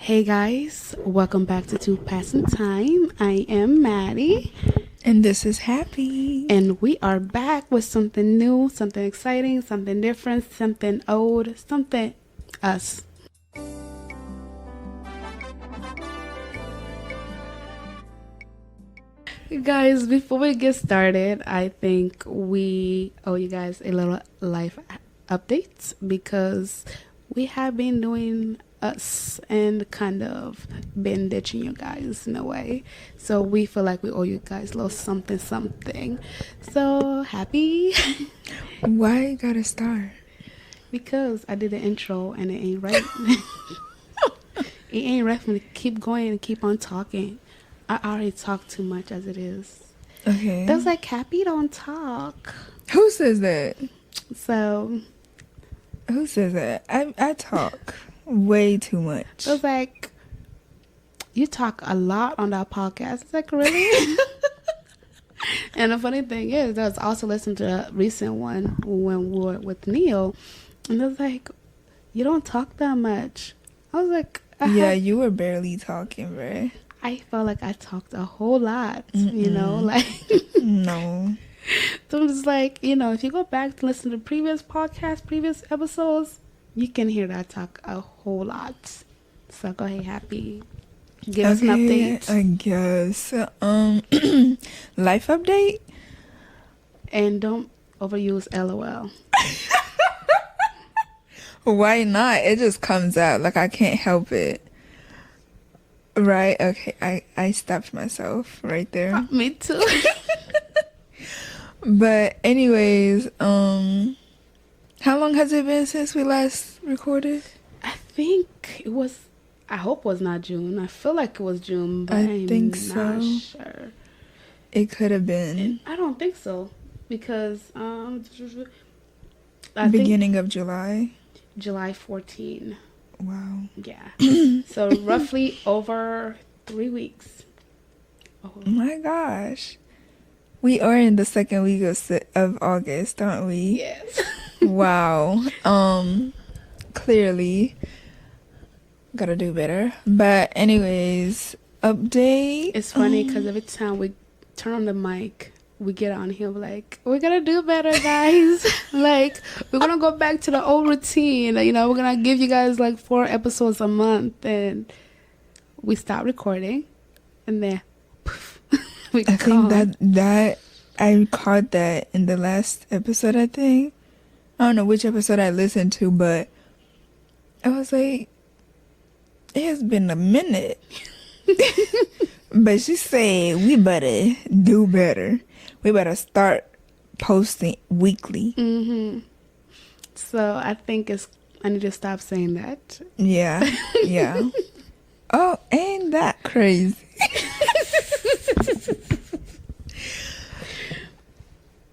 Hey guys, welcome back to Two Passing Time. I am Maddie. And this is Happy. And we are back with something new, something exciting, something different, something old, something us. Guys, before we get started, I think we owe you guys a little life update because we have been doing us and kind of been ditching you guys in a way. So we feel like we owe you guys a little something. So Happy. Why you gotta start? Because I did the intro and it ain't right. It ain't right for me to keep going and keep on talking. I already talk too much as it is. Okay. That's like Happy don't talk. Who says that? So Who says that? I talk way too much. it was like, you talk a lot on that podcast. It's like, really? And the funny thing is, I was also listening to a recent one when we were with Neil, and it was like, you don't talk that much. I was like, you were barely talking, bruh. I felt like I talked a whole lot, you know, like. No. So I'm just like, if you go back to listen to previous podcasts, previous episodes, you can hear that I talk a whole lot. So go ahead, Happy. Give us an update. I guess. Life update? And don't overuse LOL. Why not? It just comes out. Like, I can't help it. Right? Okay, I stopped myself right there. Me too. But anyways, how long has it been since we last recorded? I think it was, I hope it was not June. I feel like it was June, but I think not so. sure. It could have been. I don't think so. Because I beginning of July. think July 14. Wow. Yeah. So roughly over 3 weeks. Oh my gosh. We are in the second week of August, aren't we? Yes. Wow. Clearly gotta do better. But anyways, update. It's funny because every time we turn on the mic, we get on here like, we're gonna do better, guys. Like, we're gonna go back to the old routine. We're gonna give you guys like 4 episodes a month, and we stop recording, and then poof, we I think that I caught that in the last episode. I think I don't know which episode I listened to, but I was like, it has been a minute. But she said we better do better. We better start posting weekly. So I think I need to stop saying that. Yeah. Oh, ain't that crazy?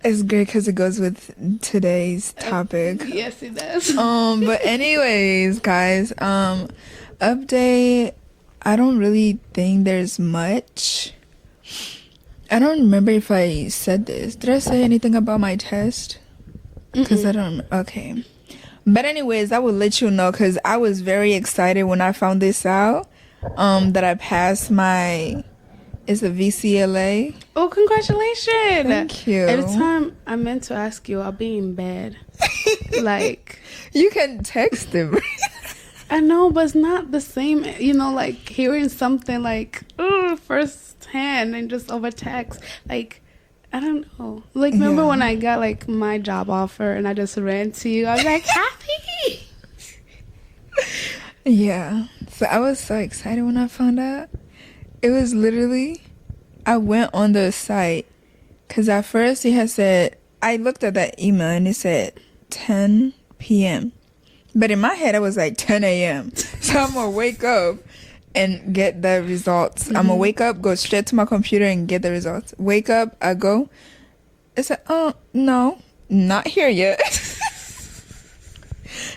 It's great because it goes with today's topic. Yes, it does. But anyways, guys, update. I don't really think there's much. I don't remember if I said this. Did I say anything about my test? Because I don't. Okay. But anyways, I will let you know because I was very excited when I found this out. That I passed my. It's a VCLA. Oh, congratulations! Thank you. Every time I meant to ask you, I'll be in bed. Like, you can text them. I know, but it's not the same, like hearing something like first hand and just over text. Like, I don't know. Like, remember when I got like my job offer and I just ran to you? I was like, Happy. Yeah. So I was so excited when I found out. It was literally, I went on the site because at first it had said, I looked at that email and it said 10 p.m. But in my head, I was like 10 a.m. So I'm going to wake up and get the results. I'm going to wake up, go straight to my computer and get the results. Wake up, I go. It's like, oh, no, not here yet.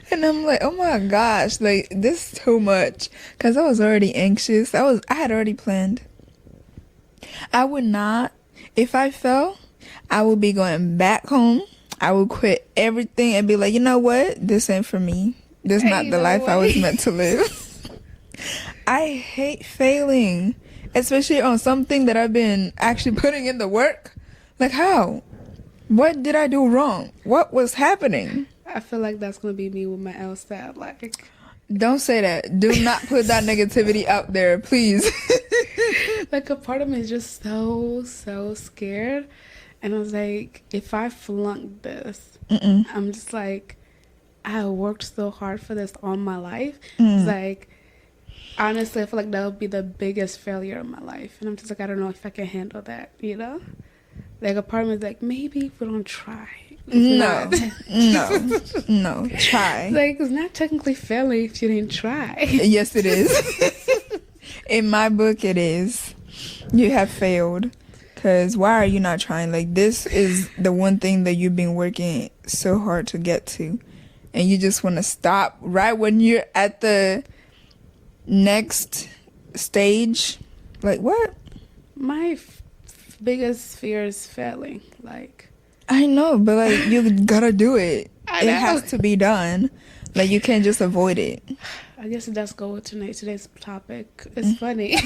And I'm like, oh my gosh, like, this is too much. Because I was already anxious. I had already planned. I would not, if I fell, I would be going back home. I would quit everything and be like, you know what? This ain't for me. This is not the life I was meant to live. I hate failing, especially on something that I've been actually putting in the work. Like, how? What did I do wrong? What was happening? I feel like that's gonna be me with my LSAT. Like, don't say that. Do not put that negativity out there, please. like a part of me is just so scared, and I was like, if I flunk this, I'm just like, I worked so hard for this all my life. It's like, honestly, I feel like that would be the biggest failure of my life, and I'm just like, I don't know if I can handle that, you know? Like, a part of me is like, maybe if we don't try. No, try. Like, it's not technically failing if you didn't try. Yes, it is. In my book, it is. You have failed. Because why are you not trying? Like, this is the one thing that you've been working so hard to get to. And you just want to stop right when you're at the next stage. Like, what? My biggest fear is failing. Like, I know, but like, you gotta do it. I know. It has to be done. Like, you can't just avoid it. I guess it does go with today's topic. It's funny.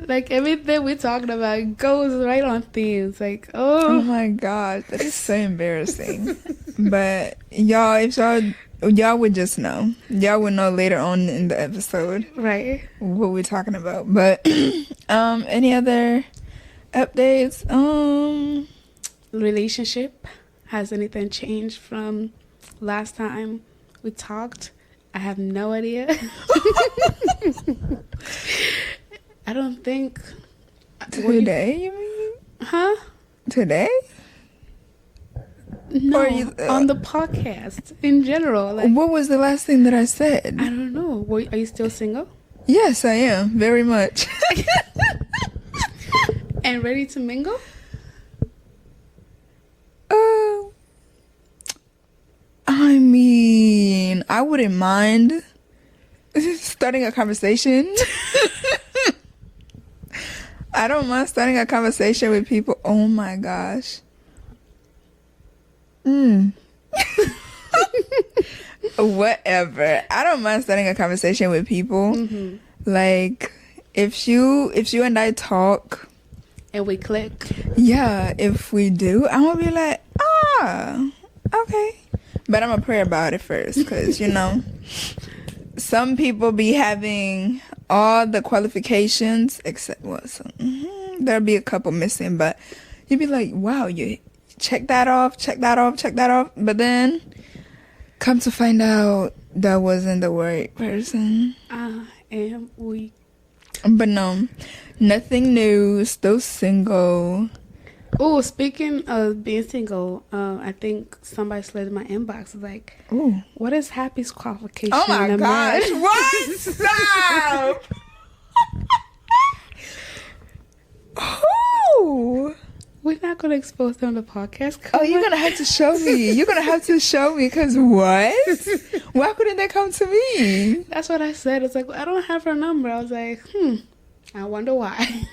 Like, everything we're talking about goes right on themes. Like, oh my god, that is so embarrassing. But y'all, if y'all would just know. Y'all would know later on in the episode, right, what we're talking about. But any other updates? Relationship, has anything changed from last time we talked? I have no idea. I don't think today. You mean? Huh? Today? No, on the podcast in general. Like, what was the last thing that I said? I don't know. Are you still single? Yes, I am. Very much. And ready to mingle? I mean, I wouldn't mind starting a conversation. I don't mind starting a conversation with people. Oh my gosh. Whatever. I don't mind starting a conversation with people. Like, if you and I talk and we click, yeah, if we do, I'm gonna be like, okay, but I'm gonna pray about it first, because you know, some people be having all the qualifications except there'll be a couple missing, but you'd be like, wow, you check that off, but then come to find out that wasn't the right person. I am weak. But no, nothing new, still single. Oh, speaking of being single, I think somebody slid in my inbox like, ooh, what is Happy's qualification? Oh my gosh, what? Stop! Who? We're not going to expose them on the podcast. You're going to have to show me. You're going to have to show me, because what? Why couldn't they come to me? That's what I said. It's like, I don't have her number. I was like, I wonder why.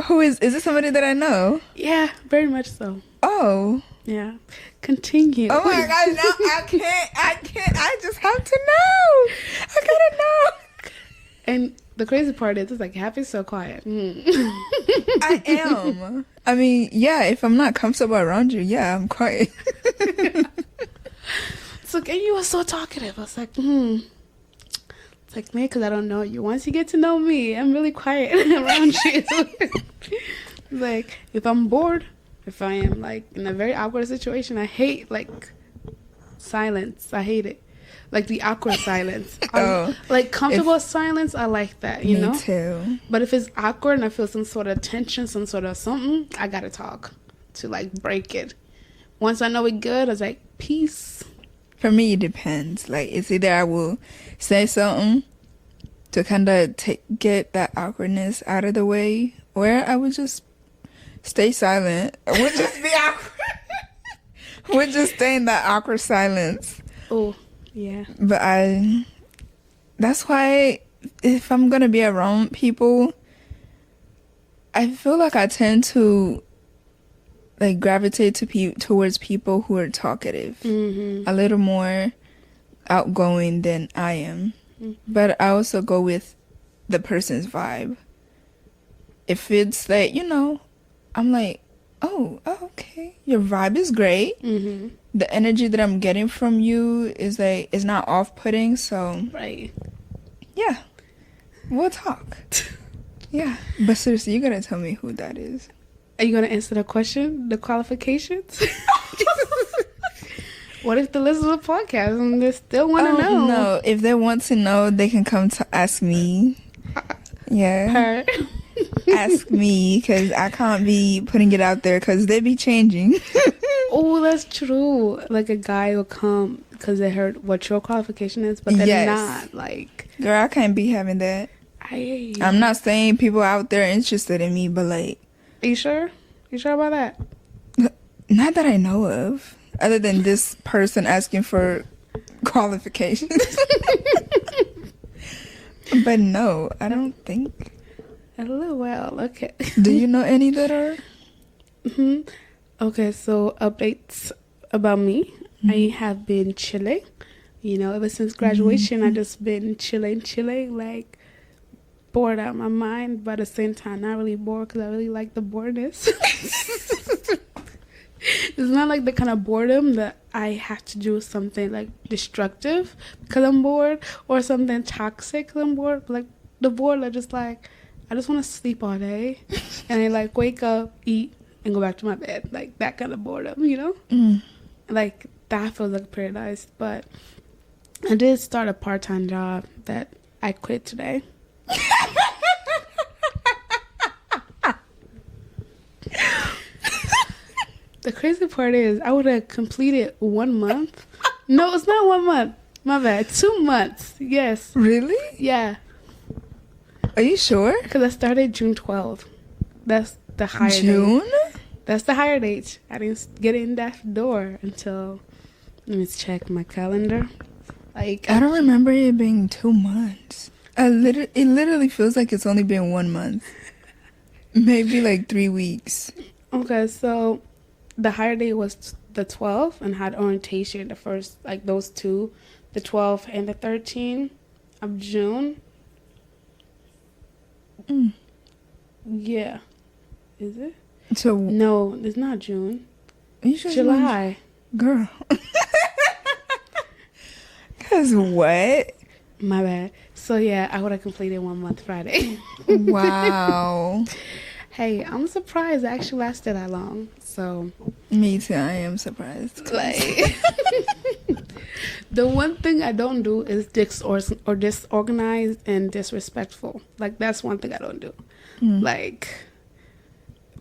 Who is it somebody that I know? Yeah, very much so. Oh. Yeah. Continue. Oh my God, no, I can't. I just have to know. I gotta know. And the crazy part is, it's like, Happy's so quiet. I am. I mean, yeah, if I'm not comfortable around you, yeah, I'm quiet. It's like, and you were so talkative. I was like, It's like, man, because I don't know you. Once you get to know me, I'm really quiet around you. Like, if I'm bored, if I am, like, in a very awkward situation, I hate, like, silence. I hate it. Like, the awkward silence. Like, comfortable silence, I like that, you know? Me too. But if it's awkward and I feel some sort of tension, some sort of something, I gotta talk to, like, break it. Once I know we're good, I was like, peace. For me, it depends. Like, it's either I will say something to kind of get that awkwardness out of the way, or I would just stay silent. I would just be awkward. We'd just stay in that awkward silence. Oh, yeah. But that's why if I'm going to be around people, I feel like I tend to, like, gravitate towards people who are talkative a little more. outgoing than I am. But I also go with the person's vibe. If it's like, I'm like, oh, okay, your vibe is great. Mm-hmm. The energy that I'm getting from you is like, is not off-putting, so Right. yeah, we'll talk. Yeah, but seriously, you gotta tell me who that is. Are you gonna answer the question, the qualifications? What if they listen to the podcast and they still want to know? No, if they want to know, they can come to ask me. Yeah. Her. Ask me, because I can't be putting it out there because they be changing. Oh, that's true. Like a guy will come because they heard what your qualification is, but they're Yes. not. Like, Girl, I can't be having that. I'm not saying people out there interested in me, but like... Are you sure? You sure about that? Not that I know of. Other than this person asking for qualifications. But no, I don't think. Well, okay. Do you know any that are? Mm-hmm. Okay, so updates about me. Mm-hmm. I have been chilling. Ever since graduation, I've just been chilling, like bored out of my mind, but at the same time, not really bored because I really like the boredness. It's not like the kind of boredom that I have to do something like destructive because I'm bored or something toxic because I'm bored. But like the bored are just like, I just want to sleep all day and I like wake up, eat, and go back to my bed. Like that kind of boredom, Like that feels like paradise. But I did start a part-time job that I quit today. The crazy part is I would have completed 1 month. No, it's not 1 month. My bad. 2 months. Yes. Really? Yeah. Are you sure? Because I started June 12th. That's the higher June? date. That's the higher date. I didn't get in that door until... Let me check my calendar. Like I don't remember it being 2 months. It literally feels like it's only been 1 month. Maybe like 3 weeks. Okay, so... The higher date was the 12th and had orientation the first, like those two, the 12th and the 13th of June. Yeah. Is it? So no, it's not June. You sure July. Girl. Cause what? My bad. So yeah, I would have completed 1 month Friday. Wow. Hey, I'm surprised it actually lasted that long. So me too. I am surprised. Like the one thing I don't do is disorganized and disrespectful. Like that's one thing I don't do. Like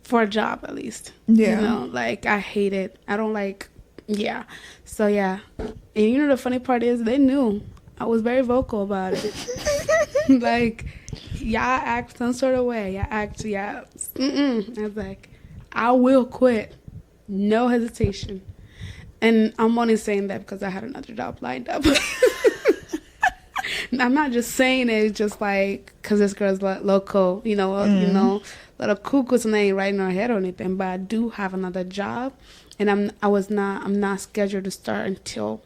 for a job at least. Yeah. Like I hate it. I don't like. Yeah. So yeah, and the funny part is they knew I was very vocal about it. Like y'all act some sort of way. I was like, I will quit. No hesitation. And I'm only saying that because I had another job lined up. I'm not just saying it just like because this girl's local, little cuckoo's name right in her head or anything. But I do have another job, and I'm not scheduled to start until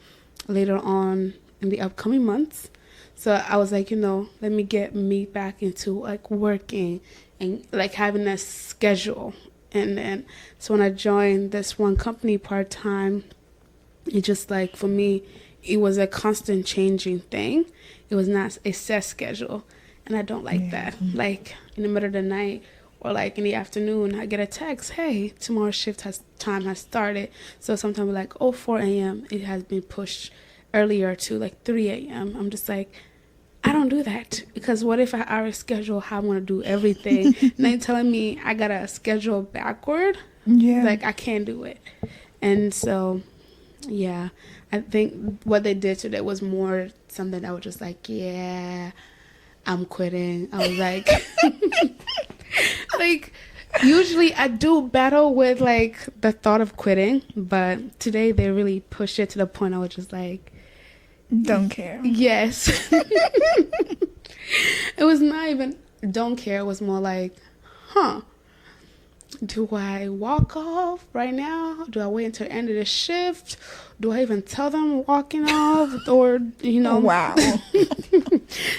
later on in the upcoming months. So I was like, let me get me back into like working and like having a schedule. And then so when I joined this one company part-time, it just like for me, it was a constant changing thing. It was not a set schedule. And I don't like that. Like in the middle of the night or like in the afternoon, I get a text, hey, tomorrow's shift has started. So sometimes like, 4 a.m. it has been pushed earlier to like 3 a.m. I'm just like, I don't do that because what if I already schedule how I'm going to do everything? And they telling me I got to schedule backward. Yeah. Like I can't do it. And so, yeah, I think what they did today was more something that was just like, yeah, I'm quitting. I was like, like usually I do battle with like the thought of quitting, but today they really pushed it to the point I was just like, don't care. Yes. It was not even don't care. It was more like, do I walk off right now? Do I wait until the end of the shift? Do I even tell them I'm walking off? Or, Wow.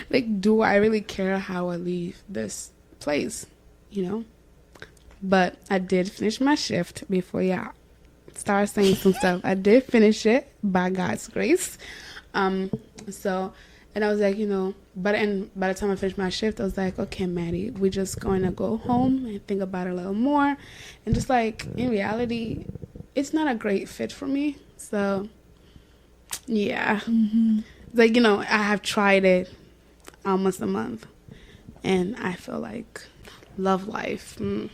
like, do I really care how I leave this place? But I did finish my shift before y'all start saying some stuff. I did finish it by God's grace. And I was like, by the time I finished my shift, I was like, okay, Maddie, we're just going to go home and think about it a little more. And just like, in reality, it's not a great fit for me. So, yeah. Mm-hmm. Like, I have tried it almost a month. And I feel like love life. Oh,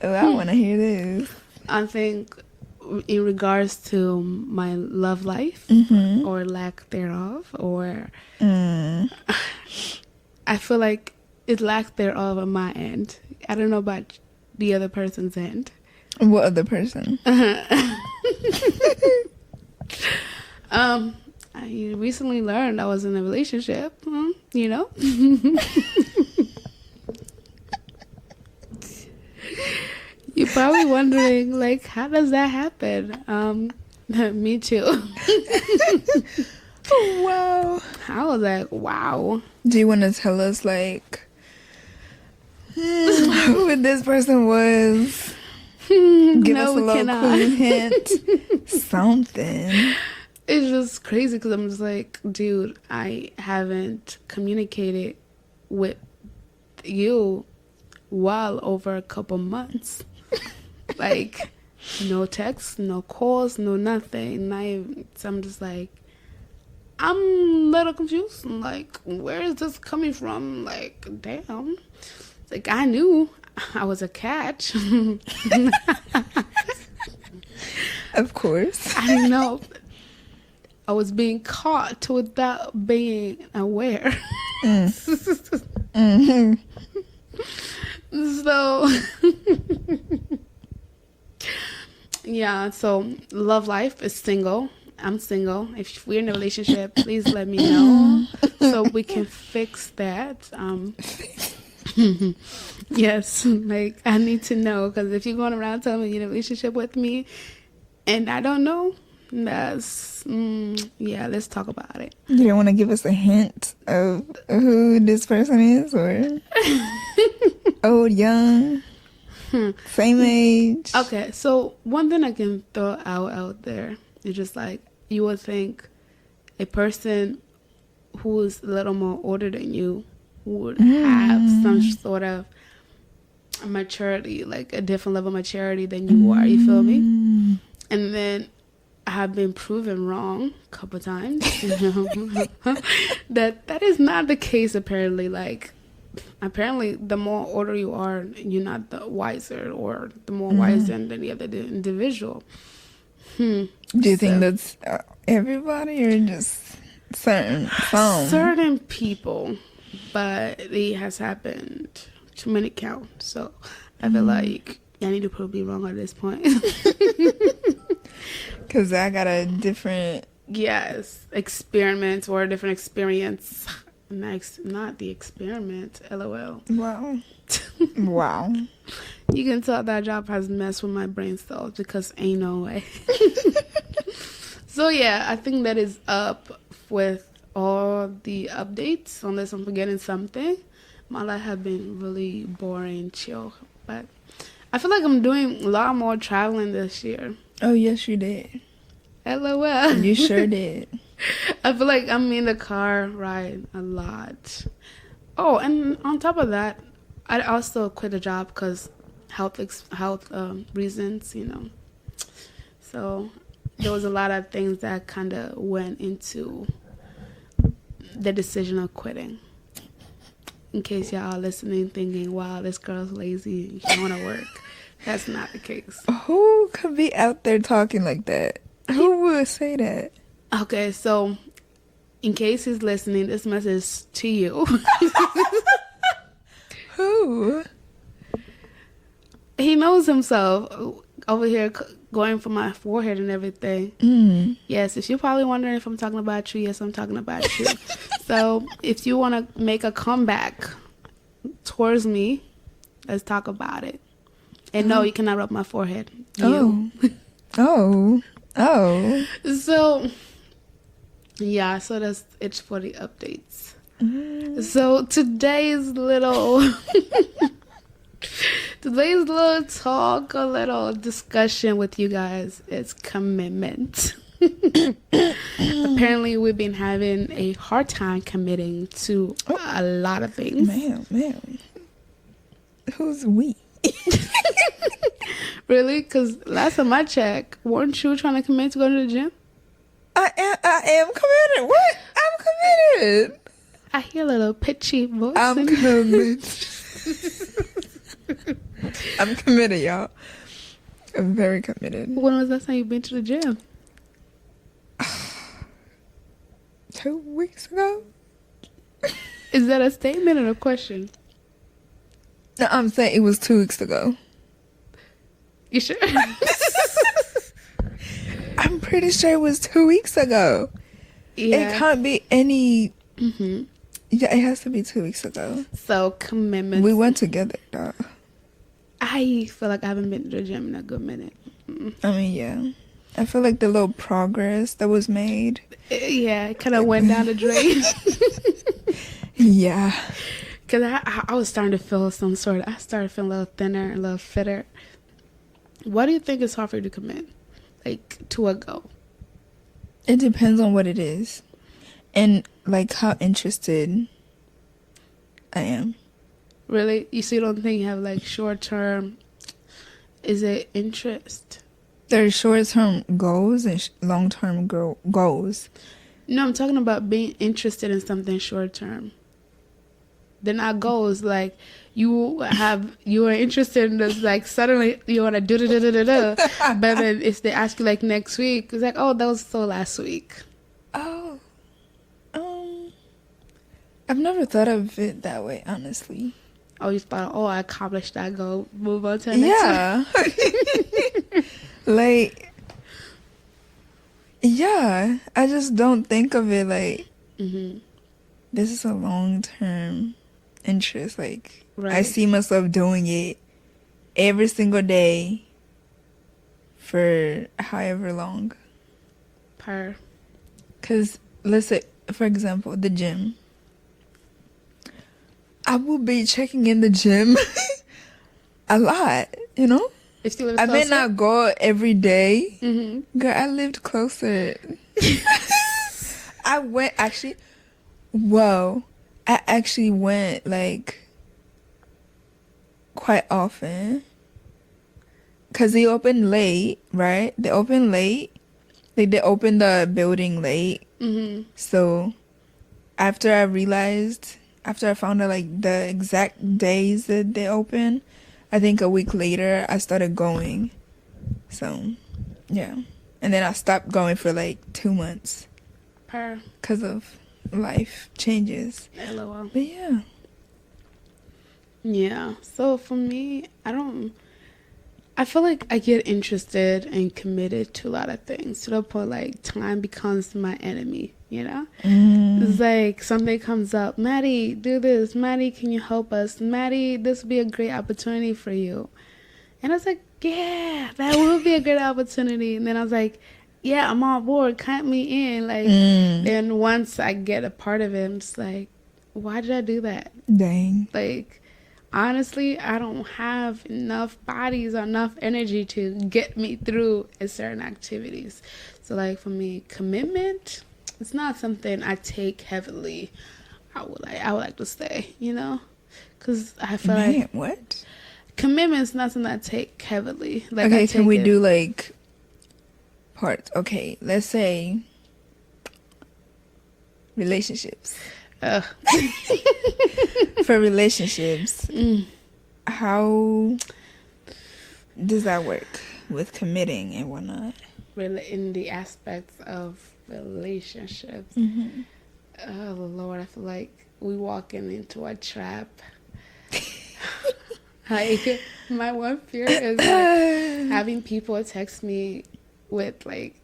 I want to hear this. I think in regards to my love life or lack thereof, or I feel like it's lack thereof on my end. I don't know about the other person's end. What other person? I recently learned I was in a relationship, You're probably wondering, like, how does that happen? Me too. Oh, wow. I was like, wow. Do you want to tell us, like, who this person was? Give us a little clue, hint, something. It's just crazy because I'm just like, dude, I haven't communicated with you well over a couple months. Like, no texts, no calls, no nothing. So I'm just like, I'm a little confused. I'm like, where is this coming from? Like, damn. It's like, I knew I was a catch. Of course. I didn't know I was being caught without being aware. Mm-hmm. So, yeah, so love life is single. I'm single. If we're in a relationship, please let me know so we can fix that. Yes, like, I need to know, because if you're going around telling me you're in a relationship with me and I don't know, that's, let's talk about it. You don't want to give us a hint of who this person is, or old, young, same age? Okay, so one thing I can throw out there is just like, you would think a person who is a little more older than you would have some sort of maturity, like a different level of maturity than you are, you feel me? And then I have been proven wrong a couple times, that is not the case, apparently. Like, apparently the more older you are, you're not the wiser, or the more wiser than the other individual. Do you think that's everybody, or just certain people? But it has happened to many count. So I feel like I need to prove me wrong at this point. Because I got a different... Yes, experiments or a different experience. Not the experiment, LOL. Wow. Wow. You can tell that job has messed with my brain cells, because ain't no way. So yeah, I think that is up with all the updates, unless I'm forgetting something. My life has been really boring, chill. But I feel like I'm doing a lot more traveling this year. Oh, yes, you did. LOL. You sure did. I feel like I'm in the car ride a lot. Oh, and on top of that, I also quit a job because health reasons, So there was a lot of things that kind of went into the decision of quitting. In case y'all are listening thinking, wow, this girl's lazy, she don't want to work. That's not the case. Who could be out there talking like that? Who would say that? Okay, so in case he's listening, this message is to you. Who? He knows himself. Over here going for my forehead and everything. Yes, if you're probably wondering if I'm talking about you, yes, I'm talking about you. So if you want to make a comeback, towards me. Let's talk about it. And no, you cannot rub my forehead. Oh. Oh. So, yeah, so that's it for the updates. So today's little talk, a little discussion with you guys is commitment. Apparently we've been having a hard time committing to a lot of things. Man. Who's we? Really? Because last time I checked, weren't you trying to commit to going to the gym? I am committed. What? I'm committed. I hear a little pitchy voice. I'm committed. I'm committed, y'all. I'm very committed. When was the last time you've been to the gym? 2 weeks ago. Is that a statement or a question? No, I'm saying it was 2 weeks ago. You sure? I'm pretty sure it was 2 weeks ago. Yeah. It can't be any... Mm-hmm. Yeah, it has to be 2 weeks ago. So, commitment. We went together, dog. I feel like I haven't been to the gym in a good minute. I mean, yeah. I feel like the little progress that was made. Yeah, it kind of went down the drain. Yeah. Because I was starting to feel I started feeling a little thinner, a little fitter. Why do you think it's hard for you to commit? Like, to a goal? It depends on what it is. And, like, how interested I am. Really? You don't think you have, like, short-term... Is it interest? There are short-term goals and long-term goals. No, I'm talking about being interested in something short-term. They're not goals. Like, you are interested in this, like, suddenly you want to do. But then if they ask you, like, next week, it's like, oh, that was so last week. Oh. I've never thought of it that way, honestly. Oh, you thought, I accomplished that goal. Move on to the next one. Like, yeah, I just don't think of it like, this is a long-term interest. Like, right. I see myself doing it every single day for however long. Because, let's say, for example, the gym. I will be checking in the gym a lot, you know? If you live I closer? may not go every day. Mm-hmm. Girl, I lived closer. I actually went, like, quite often. Because they open late, right? They open late. Like, they open the building late. Mm-hmm. So, after I found out, like, the exact days that they open, I think a week later, I started going. So, yeah. And then I stopped going for, like, 2 months. Because of life changes. LOL. But, yeah. Yeah. So, for me, I feel like I get interested and committed to a lot of things to the point, like, time becomes my enemy, you know? It's like something comes up. Maddie, do this. Maddie, can you help us? Maddie, this would be a great opportunity for you. And I was like, yeah, that would be a great opportunity. And then I was like, yeah, I'm on board. Count me in. Like, then once I get a part of it, I'm just like, why did I do that? Dang. Like, honestly, I don't have enough bodies or enough energy to get me through certain activities. So, like, for me, commitment, it's not something I take heavily. I would like to say, you know? Because I feel like... what? Commitment is not something I take heavily. Like, okay, can we do, like, parts? Okay, let's say relationships. For relationships, how does that work with committing and whatnot? In the aspects of relationships, oh Lord, I feel like we walking into a trap. Like, my one fear is like having people text me with like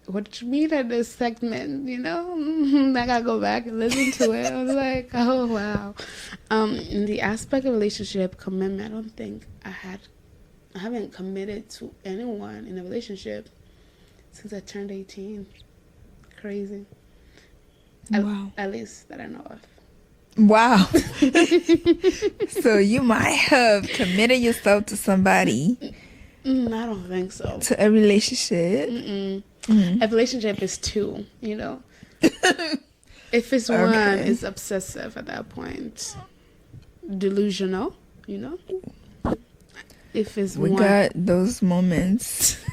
what you mean in this segment, you know? I gotta go back and listen to it. I was like, oh wow. In the aspect of relationship commitment, I don't think I haven't committed to anyone in a relationship since I turned 18. Crazy. Wow. At least that I know of. Wow. So you might have committed yourself to somebody. I don't think so. To a relationship. A relationship is two, you know. If it's one, it's obsessive at that point. Delusional, you know. If it's we one, got those moments.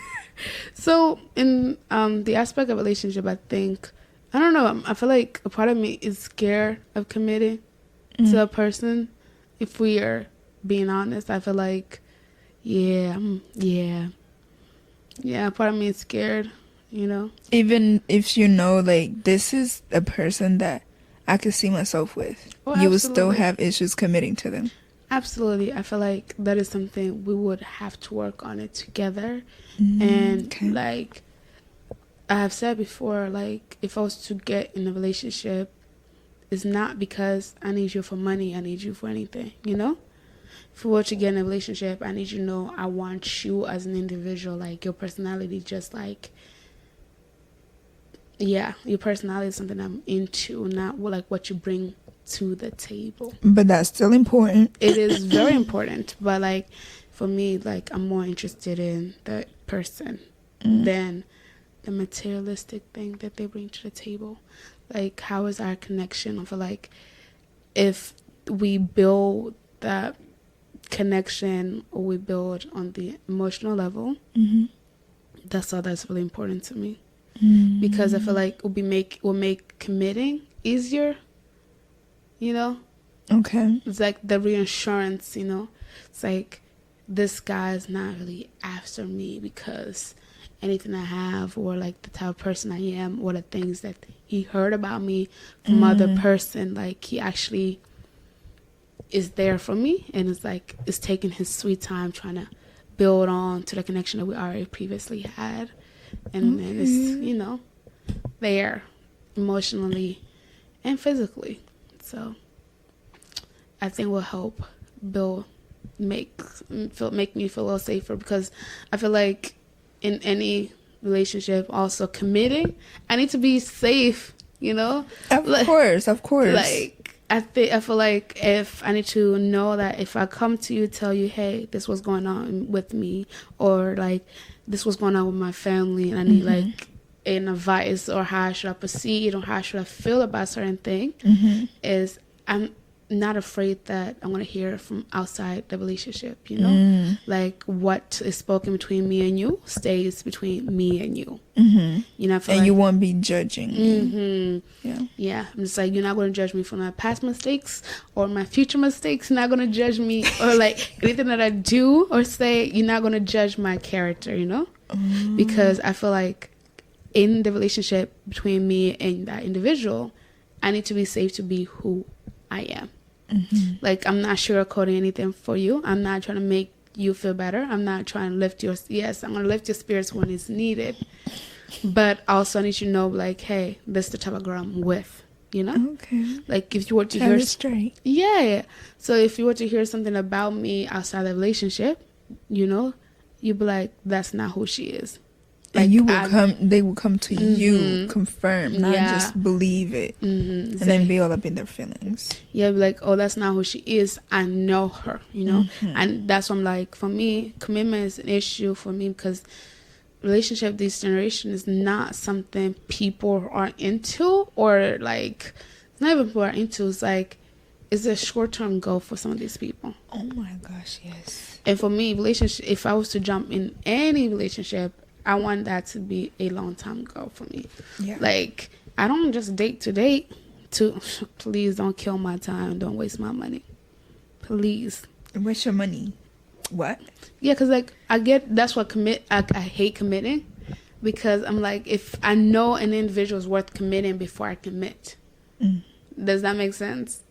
So in the aspect of relationship, I think, I don't know, I feel like a part of me is scared of committing to a person. If we are being honest, I feel like, yeah, part of me is scared, you know. Even if you know, like, this is a person that I could see myself with, you will still have issues committing to them. Absolutely. I feel like that is something we would have to work on it together. And like I have said before, like, if I was to get in a relationship, it's not because I need you for money, I need you for anything, you know? If we were to get in a relationship, I need you to know I want you as an individual, like your personality, just like, yeah, your personality is something I'm into, not like what you bring to the table. But that's still important. It is very important, but like for me, like I'm more interested in the person than the materialistic thing that they bring to the table. Like, how is our connection? I feel like if we build that connection, or we build on the emotional level, that's all that's really important to me. Because I feel like will make committing easier, you know. Okay. It's like the reassurance, you know. It's like, this guy's not really after me because anything I have, or like the type of person I am, or the things that he heard about me from other person. Like, he actually is there for me, and it's like, it's taking his sweet time trying to build on to the connection that we already previously had. And then it's, you know, there emotionally and physically. So I think will help make me feel a little safer, because I feel like in any relationship, also committing, I need to be safe, you know. Of course. Like, I feel like if I need to know that if I come to you, tell you, hey, this was going on with me, or like this was going on with my family, and I need like an advice, or how should I proceed, or how should I feel about a certain thing, is I'm not afraid that I'm going to hear from outside the relationship, you know. Like, what is spoken between me and you stays between me and you. You know, and you won't be judging. Yeah, I'm just like, you're not going to judge me for my past mistakes or my future mistakes. You're not going to judge me, or like anything that I do or say. You're not going to judge my character, you know. Because I feel like in the relationship between me and that individual, I need to be safe to be who I am. Like, I'm not sugarcoating anything for you. I'm not trying to make you feel better. I'm not trying to lift your, yes, I'm going to lift your spirits when it's needed. But also I need you to know, like, hey, this is the type of girl I'm with, you know? Okay. Like, if you were to hear straight. Yeah. So if you were to hear something about me outside the relationship, you know, you'd be like, that's not who she is. Like, and you will they will come to you, confirm, not just believe it, and then be all up in their feelings. Yeah, be like, oh, that's not who she is. I know her, you know. And that's what I'm like, for me, commitment is an issue for me, because relationship this generation is not something people are into, or like, it's not even people are into. It's like, it's a short-term goal for some of these people. Oh my gosh, yes. And for me, relationship, if I was to jump in any relationship, I want that to be a long time goal for me. Yeah. Like, I don't just date to date. Please don't kill my time. Don't waste my money. Please. Waste your money. What? Yeah, because like that's what I hate committing, because I'm like, if I know an individual is worth committing before I commit. Does that make sense?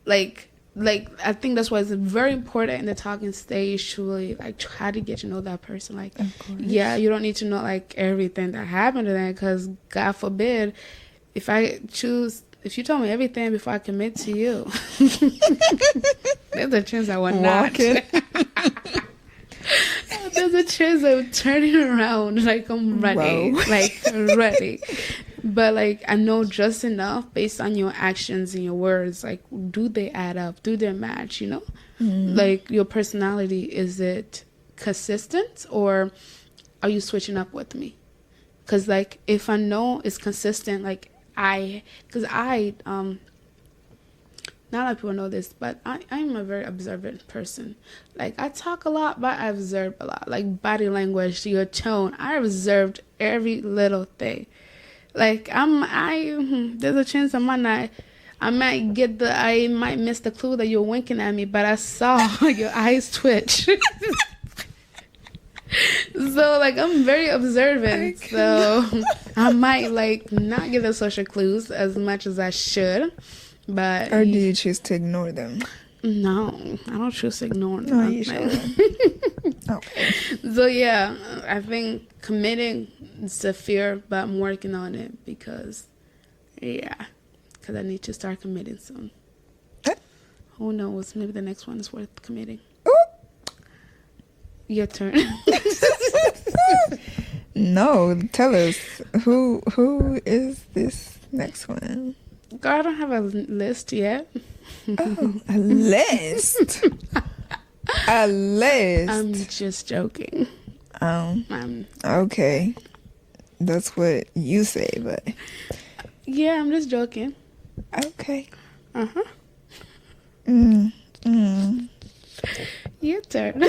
Like, like, I think that's why it's very important in the talking stage to really, like, try to get to know that person. Like, yeah, you don't need to know, like, everything that happened to them, because God forbid, if you tell me everything before I commit to you, there's a chance I will not. There's a chance of turning around, like, I'm ready. Whoa. Like, ready. But, like, I know just enough based on your actions and your words. Like, do they add up? Do they match, you know? Mm. Like, your personality, is it consistent, or are you switching up with me? Because, like, if I know it's consistent, like, not a lot of people know this, but I'm a very observant person. Like, I talk a lot, but I observe a lot. Like, body language, your tone, I observed every little thing. Like, there's a chance I might miss the clue that you're winking at me, but I saw your eyes twitch. So, like, I'm very observant, so I might, like, not give the social clues as much as I should, but... Or do you choose to ignore them? No, I don't choose to ignore them. No, you should. Okay. So, yeah, I think committing is a fear, but I'm working on it because I need to start committing soon. Who knows? Maybe the next one is worth committing. Your turn. No, tell us who is this next one? Girl, I don't have a list yet. Oh, a list. A list. I'm just joking. Okay, that's what you say, but yeah, I'm just joking. Okay. Your turn.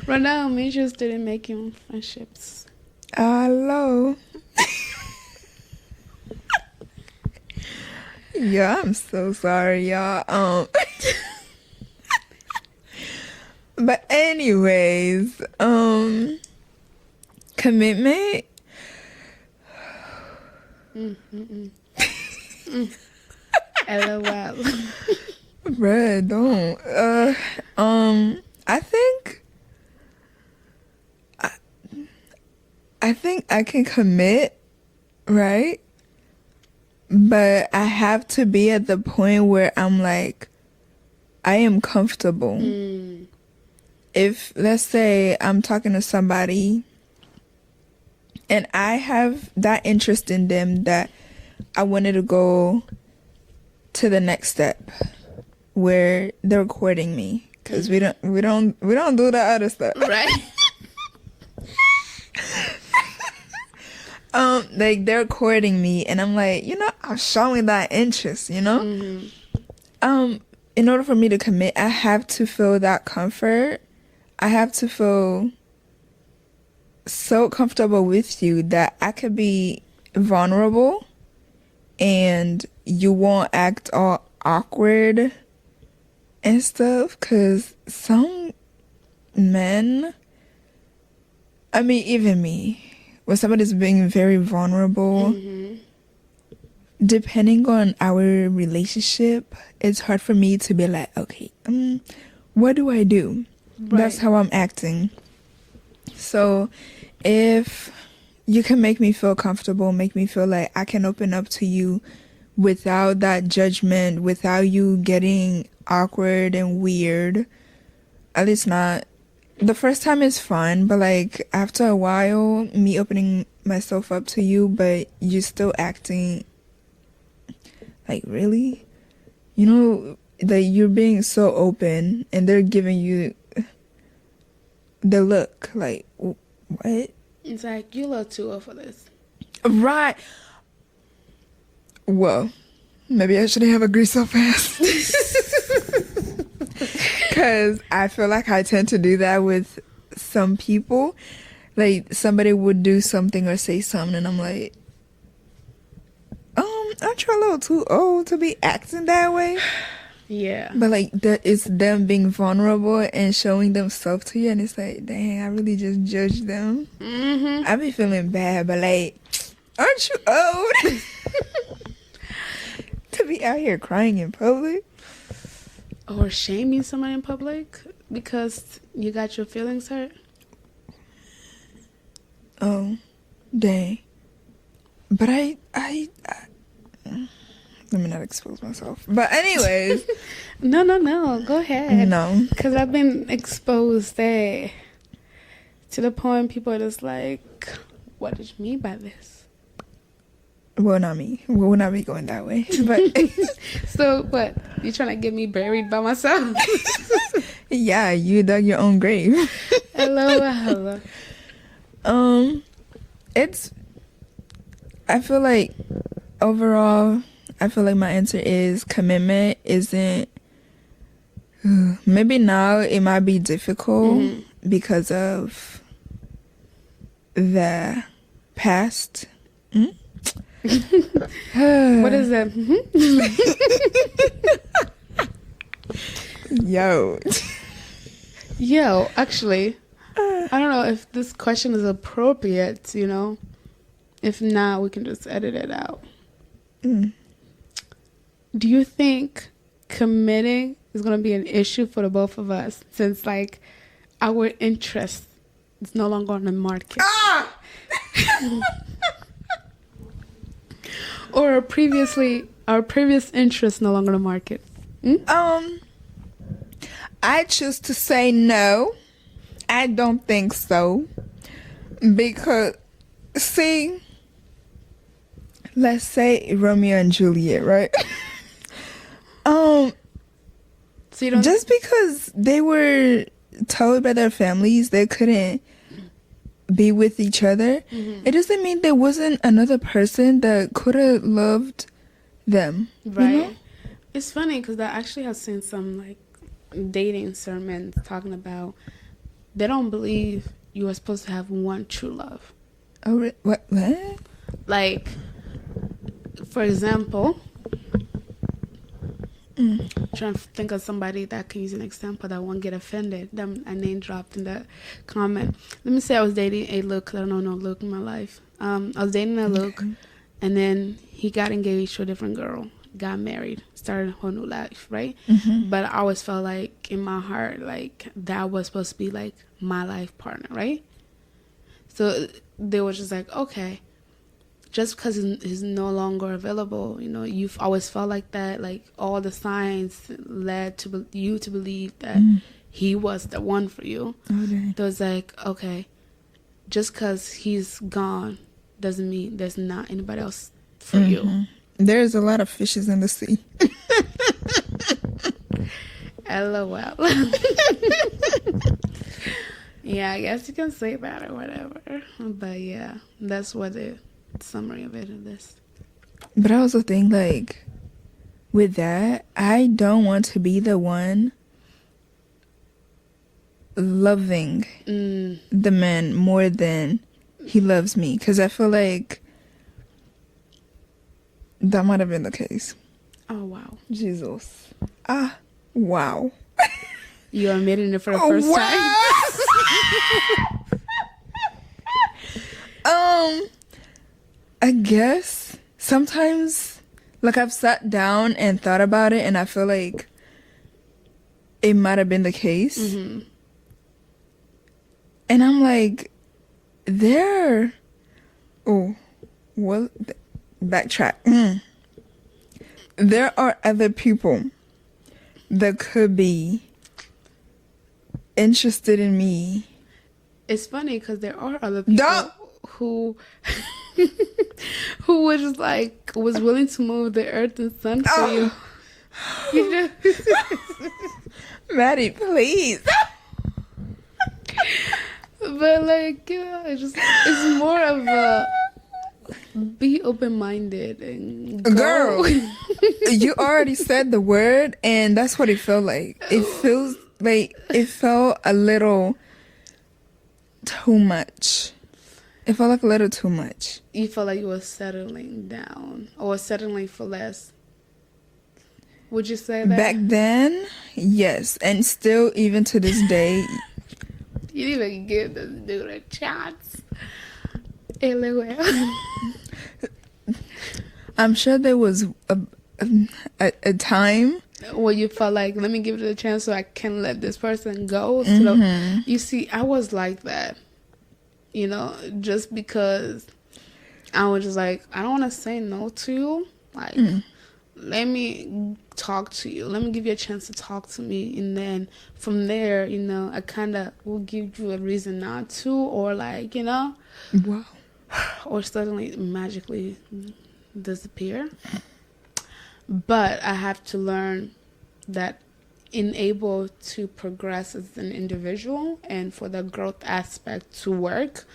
Right now, I'm interested in making friendships. Hello. Yeah, I'm so sorry, y'all. But anyways, commitment. LOL. Bruh, don't. I think I can commit, right? But I have to be at the point where I'm like, I am comfortable. If, let's say, I'm talking to somebody and I have that interest in them that I wanted to go to the next step where they're courting me, because we don't do the other stuff, right? Like, they're courting me and I'm like, I'm showing that interest, in order for me to commit, I have to feel that comfort. I have to feel so comfortable with you that I could be vulnerable and you won't act all awkward and stuff. Because some men, I mean, even me, when somebody's being very vulnerable, depending on our relationship, it's hard for me to be like, okay, what do I do? Right. That's how I'm acting. So if you can make me feel comfortable, make me feel like I can open up to you without that judgment, without you getting awkward and weird, at least not. The first time is fun, but like after a while, me opening myself up to you, but you're still acting like, really? That you're being so open and they're giving you the look like, what? It's like, you look too old for this. Right. Well, maybe I shouldn't have agreed so fast. Because I feel like I tend to do that with some people. Like, somebody would do something or say something and I'm like, aren't you a little too old to be acting that way? Yeah. But like, it's them being vulnerable and showing themselves to you, and it's like, dang, I really just judged them. I be feeling bad, but like, aren't you old to be out here crying in public. Or shaming someone in public because you got your feelings hurt. Oh, dang. But I let me not expose myself. But anyways. No. Go ahead. No. Because I've been exposed to the point people are just like, what did you mean by this? Well, not me. We'll not be going that way. But so what? You trying to get me buried by myself? Yeah, you dug your own grave. Hello. It's. I feel like overall, my answer is commitment isn't. Maybe now it might be difficult because of the past. What is that? Yo, actually, I don't know if this question is appropriate, If not, we can just edit it out. Do you think committing is going to be an issue for the both of us since, like, our interest is no longer on the market? Or our previous interest no longer on the market? I choose to say no. I don't think so. Because, see, let's say Romeo and Juliet, right? So you don't just because they were told by their families they couldn't be with each other, it doesn't mean there wasn't another person that could have loved them. Right. You know? It's funny because I actually have seen some like dating sermons talking about they don't believe you are supposed to have one true love. Oh, what? Like, for example, trying to think of somebody that can use an example that won't get offended. Then a name dropped in the comment. Let me say I was dating a Luke. I don't know no Luke in my life. I was dating a Luke, and then he got engaged to a different girl, got married, started a whole new life, right? But I always felt like in my heart, like that was supposed to be like my life partner, right? So they were just like, okay, just because he's no longer available, you've always felt like that, like all the signs led to you to believe that he was the one for you. Okay. So it's like, okay, just because he's gone doesn't mean there's not anybody else for you. There's a lot of fishes in the sea. LOL. Yeah, I guess you can say that or whatever. But yeah, that's what the summary of it is. But I also think, like, with that, I don't want to be the one loving the man more than he loves me. Because I feel like that might have been the case. Oh, wow. Jesus. Wow. You're admitting it for the first time? I guess sometimes, like, I've sat down and thought about it, and I feel like it might have been the case. And I'm like, backtrack. There are other people that could be interested in me. It's funny because there are other people who was willing to move the earth and sun for you. Maddie, please. But like, it's more of a be open-minded and go. Girl, you already said the word, and that's what it felt like. It felt a little too much. It felt like a little too much. You felt like you were settling down or settling for less. Would you say that? Back then, yes. And still, even to this day. You didn't even give this dude a chance. LOL. I'm sure there was a time. Well, you felt like, let me give it a chance so I can let this person go. So, you see, I was like that, you know, just because I was just like, I don't want to say no to you. Like, let me talk to you. Let me give you a chance to talk to me. And then from there, you know, I kind of will give you a reason not to, or like, you know. Wow. Or suddenly magically disappear. But I have to learn that in able to progress as an individual and for the growth aspect to work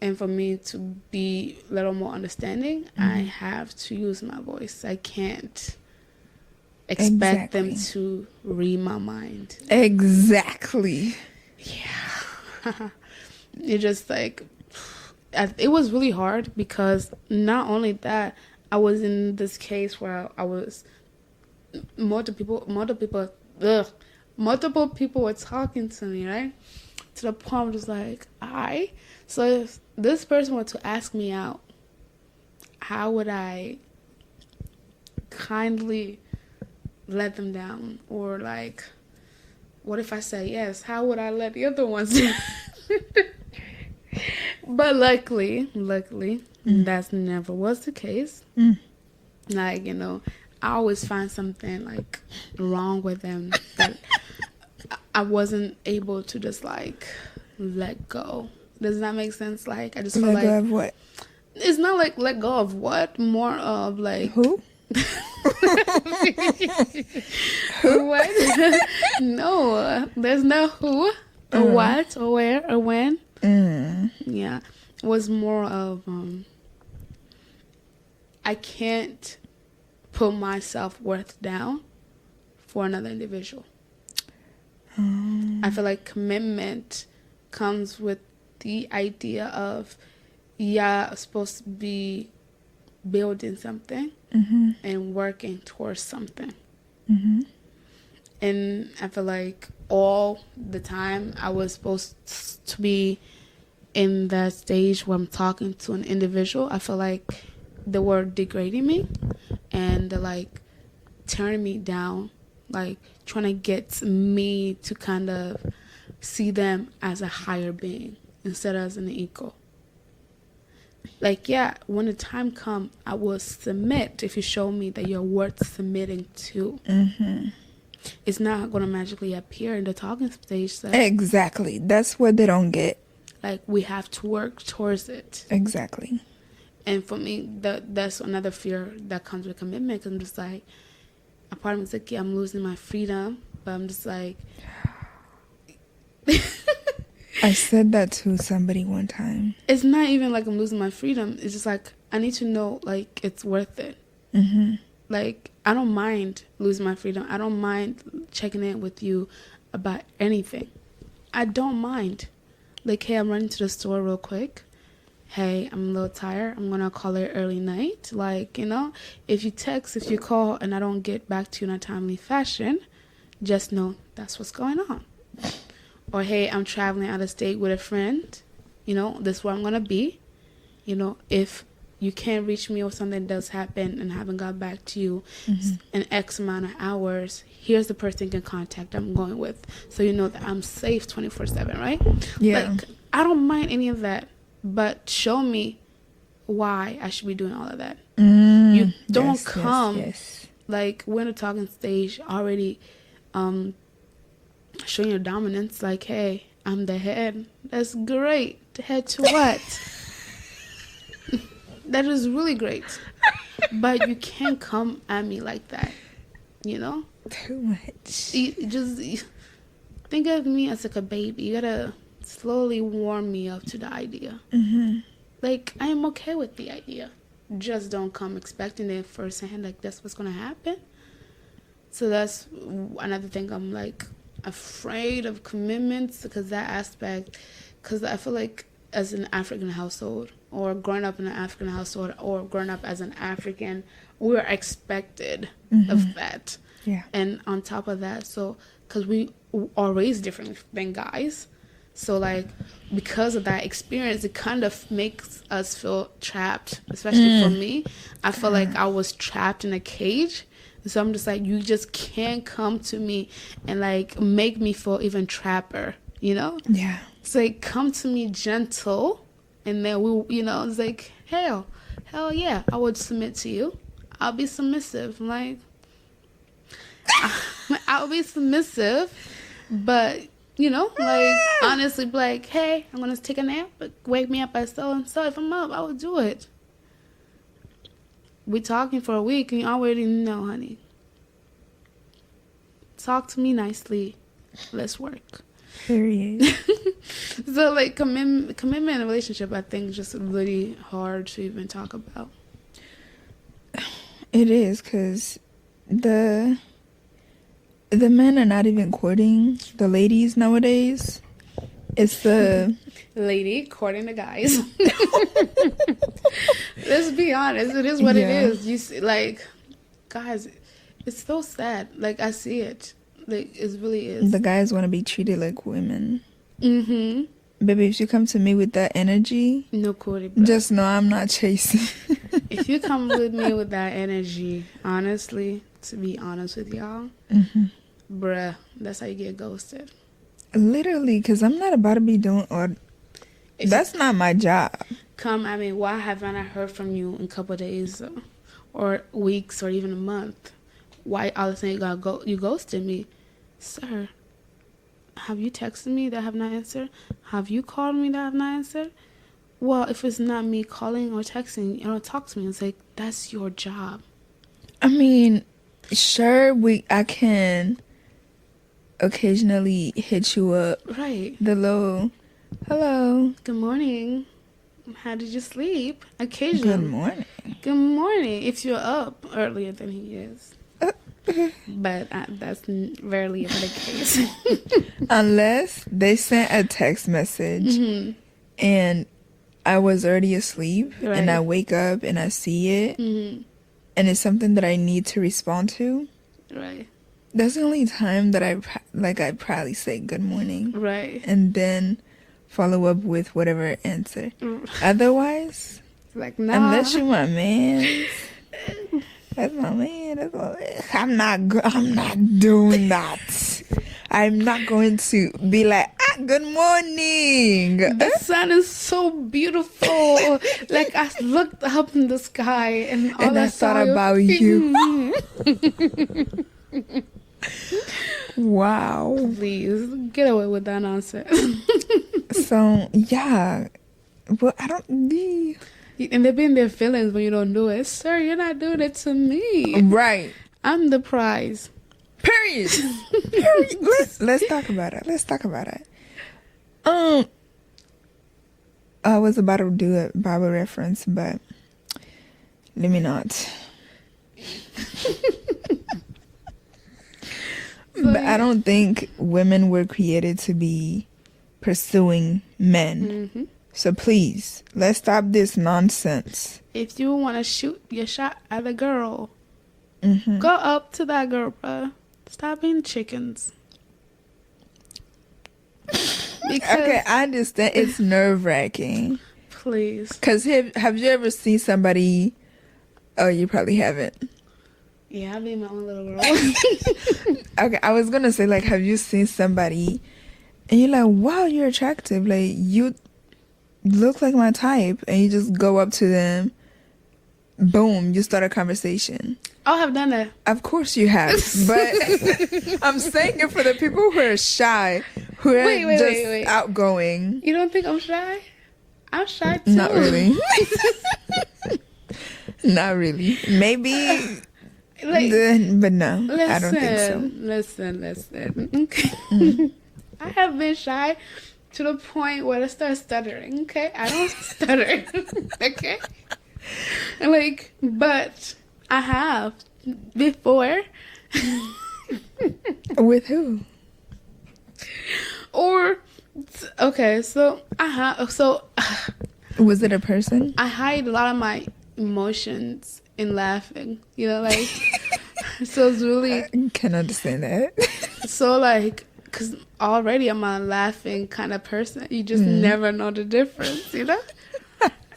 and for me to be a little more understanding, I have to use my voice. I can't expect them to read my mind. Exactly. Yeah. It's just like, it was really hard because not only that, I was in this case where I was multiple people were talking to me, right? To the point I'm just like, so if this person were to ask me out, how would I kindly let them down? Or like, what if I say yes? How would I let the other ones down? But luckily, that's never was the case. Like, you know, I always find something like wrong with them that I wasn't able to just like let go. Does that make sense? Like, I just feel like, let go of what? It's not like let go of what, more of like who? Who? What? No, there's no who or what or where or when. Yeah, it was more of I can't put my self-worth down for another individual. I feel like commitment comes with the idea of, yeah, supposed to be building something and working towards something. And I feel like all the time I was supposed to be in that stage where I'm talking to an individual. I feel like they were degrading me and they're like turning me down, like trying to get me to kind of see them as a higher being instead of as an equal. Like, yeah, when the time comes, I will submit if you show me that you're worth submitting to. It's not going to magically appear in the talking stage. So, exactly. That's what they don't get. Like, we have to work towards it. Exactly. And for me, that's another fear that comes with commitment. Cause I'm just like, a part of me is like, yeah, I'm losing my freedom. But I'm just like... I said that to somebody one time. It's not even like I'm losing my freedom. It's just like, I need to know, like, it's worth it. Like, I don't mind losing my freedom. I don't mind checking in with you about anything. I don't mind. Like, hey, I'm running to the store real quick. Hey, I'm a little tired. I'm going to call it early night. Like, you know, if you text, if you call, and I don't get back to you in a timely fashion, just know that's what's going on. Or, hey, I'm traveling out of state with a friend. You know, this is where I'm going to be. You know, if you can't reach me or something does happen and haven't got back to you in X amount of hours, here's the person you can contact I'm going with. So you know that I'm safe 24/7, right? Yeah. Like, I don't mind any of that. But show me why I should be doing all of that. You don't come like we're in a talking stage already showing your dominance, like, hey, I'm the head. That's great. The head to what? That is really great. But you can't come at me like that, you know? Too much. Just think of me as like a baby. You gotta slowly warm me up to the idea. Like, I am okay with the idea. Just don't come expecting it firsthand, like that's what's gonna happen. So that's another thing. I'm like afraid of commitments because that aspect, because I feel like as an African household or growing up in an African household or growing up as an African, we're expected of that. Yeah. And on top of that, so because we are raised differently than guys, so like because of that experience, it kind of makes us feel trapped. Especially for me, I feel like I was trapped in a cage So I'm just like, you just can't come to me and like make me feel even trapper, you know? Yeah. It's like, come to me gentle, and then it's like, hell yeah, I would submit to you. I'll be submissive. I'm like, I'll be submissive, but like, honestly, be like, hey, I'm gonna take a nap, but wake me up at so and so. If I'm up, I will do it. We talking for a week, and you already know, honey. Talk to me nicely. Let's work. Period. So, like, commitment in a relationship, I think, is just really hard to even talk about. It is, because the men are not even courting the ladies nowadays. It's the lady courting the guys. Let's be honest. It is what it is. You see, like, guys, it's so sad. Like, I see it. Like, it really is. The guys want to be treated like women. Mm-hmm. Baby, if you come to me with that energy, no courting, bro. Just know I'm not chasing. If you come with me with that energy, honestly, to be honest with y'all, bruh, that's how you get ghosted. Literally, because I'm not about to be doing that's not my job. Why haven't I heard from you in a couple of days or weeks or even a month? Why all of a sudden you ghosted me? Sir, have you texted me that I have not answered? Have you called me that I have not answered? Well, if it's not me calling or texting, you don't talk to me. It's like, that's your job. I mean, sure, I can occasionally hit you up. Right. The little, hello. Good morning. How did you sleep? Occasionally. Good morning. Good morning. If you're up earlier than he is. But that's rarely ever the case. Unless they sent a text message and I was already asleep and I wake up and I see it and it's something that I need to respond to. Right. That's the only time that I probably say good morning. Right. And then follow up with whatever answer. Otherwise, like, nah. Unless you my man. That's my man. I'm not doing that. I'm not going to be like, good morning. The sun is so beautiful. Like, I looked up in the sky and all I thought about you. Wow. Please, get away with that nonsense. So, yeah. Well, I don't... And they be in their feelings when you don't do it. Sir, you're not doing it to me. Right. I'm the prize. Period. Let's talk about it. I was about to do a Bible reference, but let me not. But I don't think women were created to be pursuing men. So please, let's stop this nonsense. If you want to shoot your shot at a girl, go up to that girl, bruh. Stop being chickens. Okay, I understand. It's nerve-wracking. Please. Because have you ever seen somebody... Oh, you probably haven't. Yeah, I've been my own little girl. Okay, I was going to say, like, have you seen somebody and you're like, wow, you're attractive. Like, you look like my type. And you just go up to them. Boom, you start a conversation. I have done that. Of course you have. But I'm saying it for the people who are shy, who are just outgoing. You don't think I'm shy? I'm shy too. Not really. Not really. Maybe... but no, I don't think so. Listen. Okay. I have been shy to the point where I start stuttering. Okay, I don't stutter. Okay, but I have before. With who? So I have. So was it a person? I hide a lot of my emotions in laughing, so it's really... I can understand that. So, because already I'm a laughing kind of person. You just never know the difference,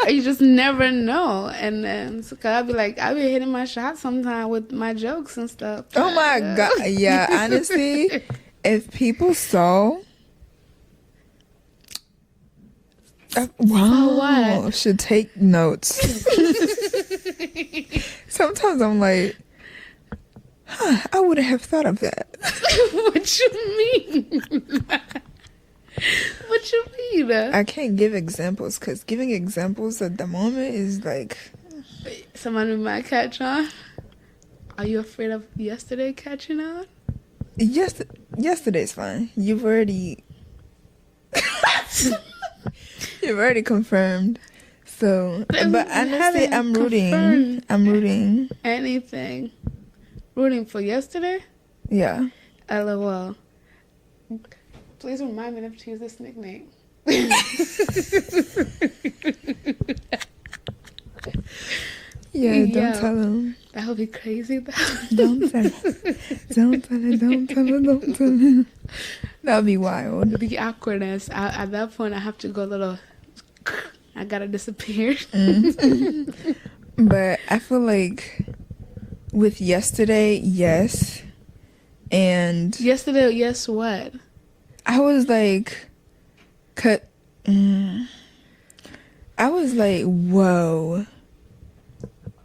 You just never know. And then so I'll be like, I'll be hitting my shot sometime with my jokes and stuff. Oh my God. Yeah, honestly, if people saw. Wow. what? Should take notes. Sometimes I'm like, I wouldn't have thought of that. What you mean? What you mean? I can't give examples because giving examples at the moment is like... Somebody might catch on. Are you afraid of yesterday catching on? Yesterday's fine. You've already confirmed. So, but honestly, I'm rooting. Anything. Rooting for yesterday? Yeah. LOL. Please remind me never to use this nickname. Yeah, don't tell him. That would be crazy though. Don't tell him. Don't tell him. That would be wild. The awkwardness. At that point, I have to go a little... I gotta disappear. But I feel like with yesterday, yes. And... Yesterday, yes what? I was like... I was like, whoa.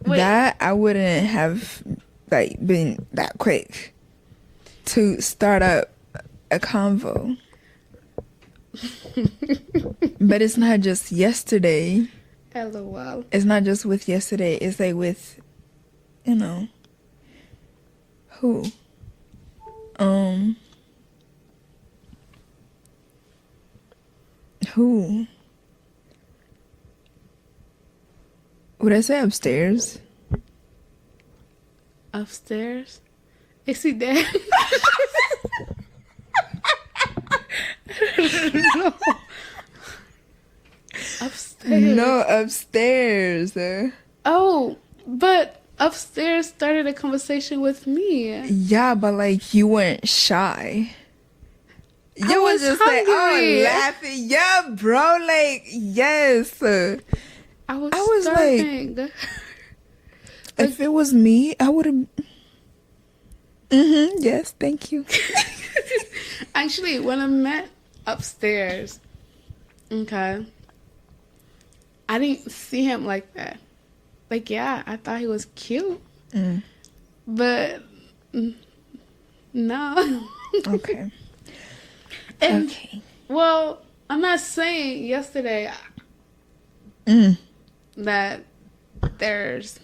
Wait. That I wouldn't have like been that quick to start up a convo. But it's not just yesterday. LOL. It's not just with yesterday. It's like with, who? Who? Would I say upstairs? Upstairs? Is he there? No. Upstairs. No, upstairs. Oh, but upstairs started a conversation with me. Yeah, but like you weren't shy. You was just hungry. Like, oh, laughing. Yeah, bro. Like, yes. I was starving. Like, if it was me, I would have. Yes, thank you. Actually, when I met upstairs, okay, I didn't see him like that. Like, yeah, I thought he was cute, but no. Okay. And, well, I'm not saying yesterday that there's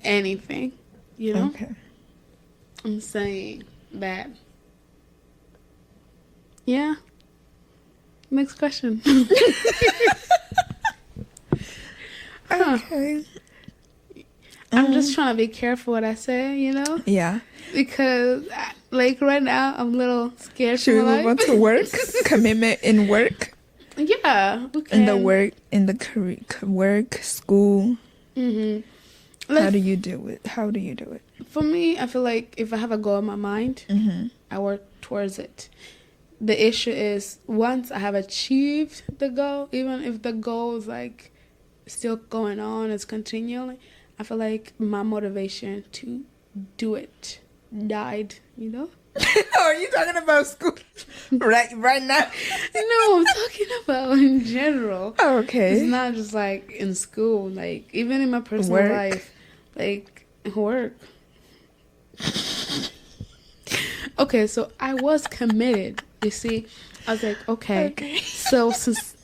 anything, you know? Okay. I'm saying that. Yeah. Next question. Okay. I'm just trying to be careful what I say, you know? Yeah. Because, like, right now, I'm a little scared. Should we move on to work? Commitment in work? Yeah, we can. In the career, work, school. Mm-hmm. How do you do it? For me, I feel like if I have a goal in my mind, I work towards it. The issue is once I have achieved the goal, even if the goal is like still going on, it's continually, I feel like my motivation to do it died, you know? Are you talking about school right now? No, I'm talking about in general. Oh, okay. It's not just like in school, like even in my personal life, like work. Okay, so I was committed. You see, I was like, okay. So since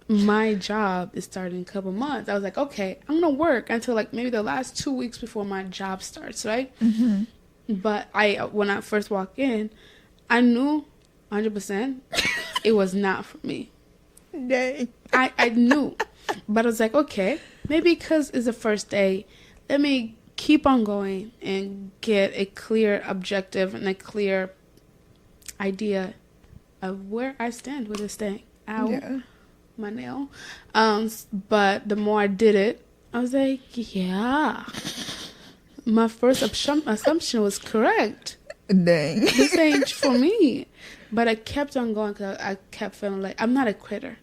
my job is starting in a couple months, I was like, okay, I'm gonna work until like maybe the last 2 weeks before my job starts, right? But when I first walked in, I knew 100% it was not for me. Dang. I knew, but I was like, okay, maybe because it's the first day, let me keep on going and get a clear objective and a clear idea of where I stand with this thing. Ow, yeah. My nail. But the more I did it, I was like, yeah. My first assumption was correct. Dang. This ain't for me. But I kept on going because I kept feeling like I'm not a quitter.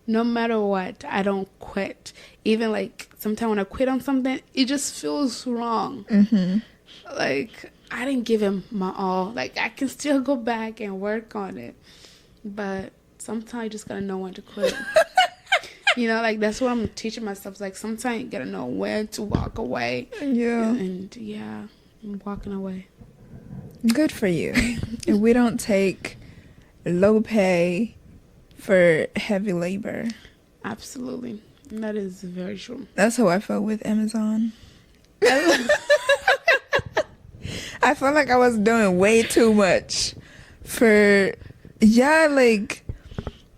no matter what, I don't quit. Even like sometimes when I quit on something, it just feels wrong. Mm-hmm. Like I didn't give him my all. Like I can still go back and work on it, but sometimes you just gotta know when to quit. You know, like that's what I'm teaching myself. Like sometimes you gotta know when to walk away. Yeah. And yeah, I'm walking away. Good for you. And we don't take low pay for heavy labor. Absolutely. That is very true. That's how I felt with Amazon. I felt like I was doing way too much for, yeah, like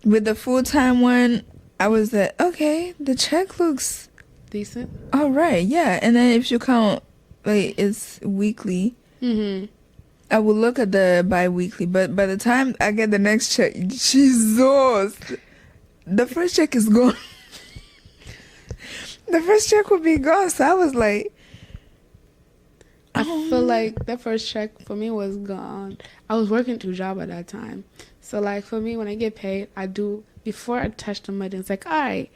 with the full-time one, I was like, okay, the check looks decent. all right, yeah. And then if you count, like, it's weekly, I will look at the bi-weekly, but by the time I get the next check, Jesus, the first check is gone. The first check will be gone, so I was like, I feel like that first check for me was gone. I was working 2 jobs at that time. So, like, for me, when I get paid, I do, before I touch the money, it's like, all right,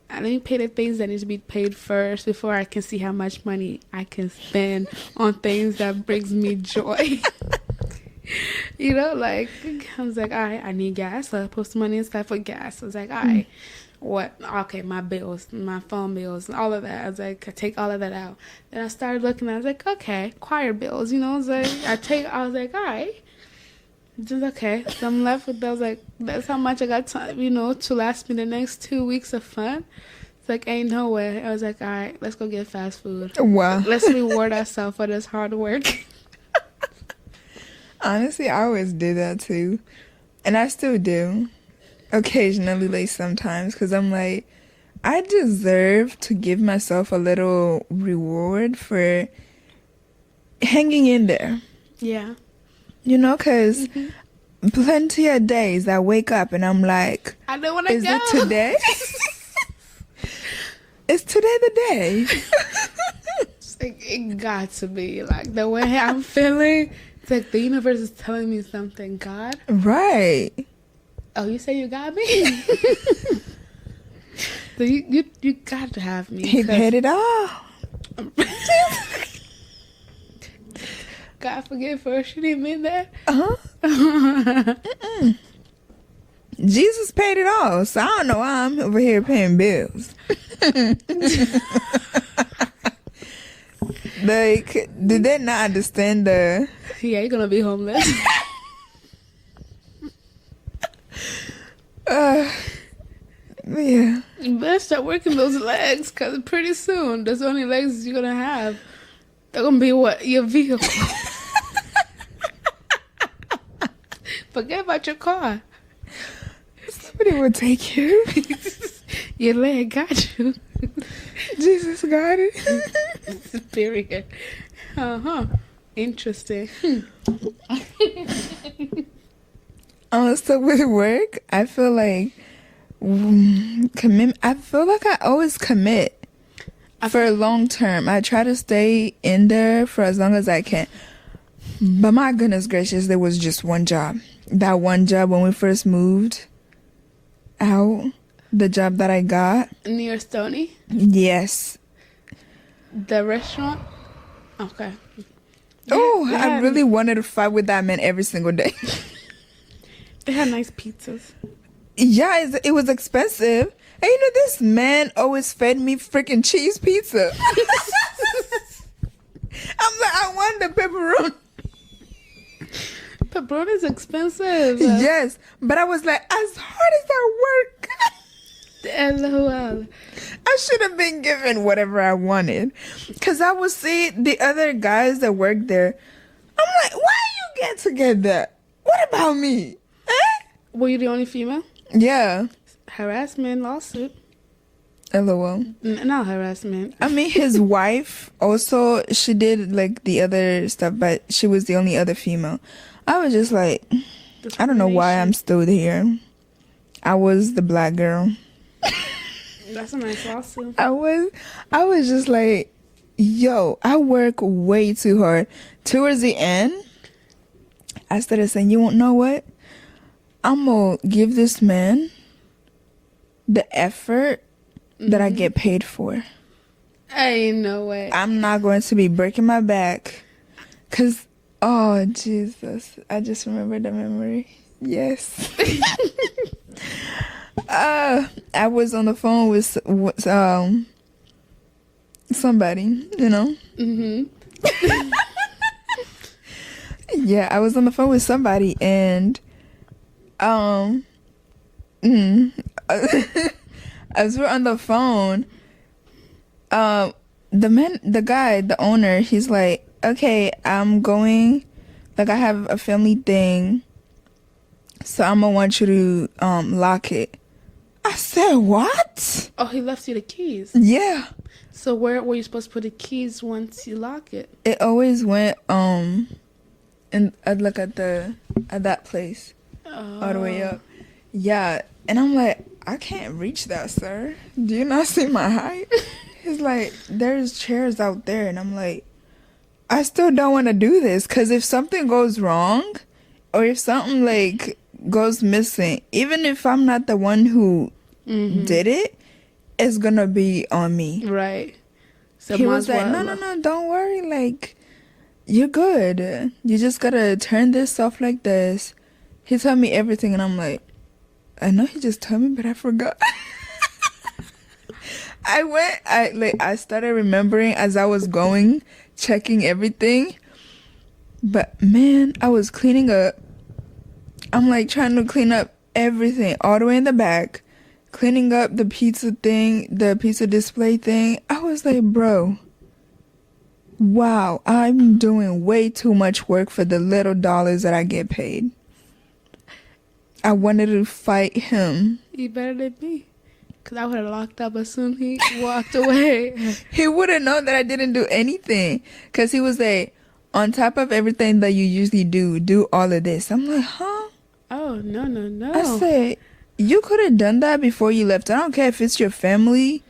let me pay the things that need to be paid first before I can see how much money I can spend on things that brings me joy. You know, like, I was like, all right, I need gas. So I put some money aside for gas. I was like, all right. What? Okay, my bills, my phone bills, all of that. I was like, I take all of that out. Then I started looking. I was like, okay, choir bills. You know, I was like, I was like, all right, just okay. So I'm left with. I was like, that's how much I got time. You know, to last me the next 2 weeks of fun. It's like ain't no way. I was like, all right, let's go get fast food. wow. Let's reward ourselves for this hard work. Honestly, I always did that too, and I still do. Occasionally, like sometimes, because I'm like, I deserve to give myself a little reward for hanging in there. Yeah. You know, because plenty of days I wake up and I'm like, I don't want to is go. it today? Is today the day? It's like, it got to be like the way I'm feeling. It's like the universe is telling me something, God. Right. Oh, you say you got me? So you got to have me. He paid it all. God forgive first. You didn't mean that? Uh-huh. Jesus paid it all, so I don't know why I'm over here paying bills. Like, did they not understand the... Yeah, you're gonna be homeless. Yeah. You better start working those legs, because pretty soon, those only legs you're gonna have. They're gonna be what? Your vehicle. Forget about your car. Somebody will take you. Your leg got you. Jesus got it. Period. Interesting. So with work, I feel like commit. I feel like I always commit for long term. I try to stay in there for as long as I can. But my goodness gracious, there was just one job. That one job when we first moved out, the job that I got. Near Stony? Yes. The restaurant? Okay. Oh, I really wanted to fight with that man every single day. They had nice pizzas. Yeah, it was expensive. And you know, this man always fed me freaking cheese pizza. I'm like, I want the pepperoni. Pepperoni's expensive. Yes, but I was like, as hard as I work, LOL. I should have been given whatever I wanted. Because I would see the other guys that work there. I'm like, why you get to get that? What about me? Were you the only female? Yeah. Harassment lawsuit. LOL. Not harassment. I mean, his wife also, she did like the other stuff, but she was the only other female. I was just like, I don't know why I'm still here. I was the black girl. That's a nice lawsuit. I was just like, yo, I work way too hard. Towards the end, I started saying, you won't know what? I'm gonna give this man the effort that I get paid for. Ain't no way. I'm not going to be breaking my back. Because, oh, Jesus. I just remembered the memory. Yes. I was on the phone with somebody, you know? Mm-hmm. Yeah, I was on the phone with somebody, and as we're on the phone, the owner, he's like, okay, I'm going, like, I have a family thing, so I'm gonna want you to lock it. I said, what? Oh, he left you the keys. Yeah. So where were you supposed to put the keys once you lock it? It always went and I'd look at that place all the way up. Yeah, and I'm like, I can't reach that, sir. Do you not see my height? He's like, there's chairs out there, and I'm like, I still don't want to do this, because if something goes wrong, or if something like goes missing, even if I'm not the one who did it, it's gonna be on me. Right. So he was like, no, don't worry, like, you're good. You just gotta turn this off like this. He told me everything, and I'm like, I know he just told me, but I forgot. I started remembering as I was going, checking everything. But man, I was cleaning up. I'm like trying to clean up everything all the way in the back, cleaning up the pizza thing, the pizza display thing. I was like, bro, wow, I'm doing way too much work for the little dollars that I get paid. I wanted to fight him. You better than me. Because I would have locked up as soon as he walked away. He would have known that I didn't do anything. Because he was like, on top of everything that you usually do all of this. I'm like, huh? Oh, no. I said, you could have done that before you left. I don't care if it's your family.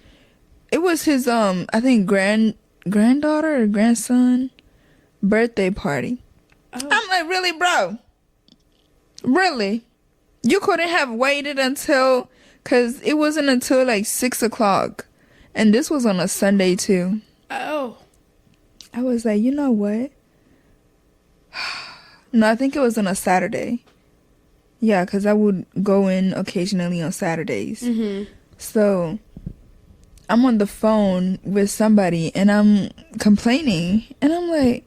It was his, I think, granddaughter or grandson birthday party. Oh. I'm like, really, bro? Really? You couldn't have waited until, because it wasn't until like 6 o'clock. And this was on a Sunday too. Oh. I was like, you know what? No, I think it was on a Saturday. Yeah, because I would go in occasionally on Saturdays. Mm-hmm. So I'm on the phone with somebody and I'm complaining. And I'm like,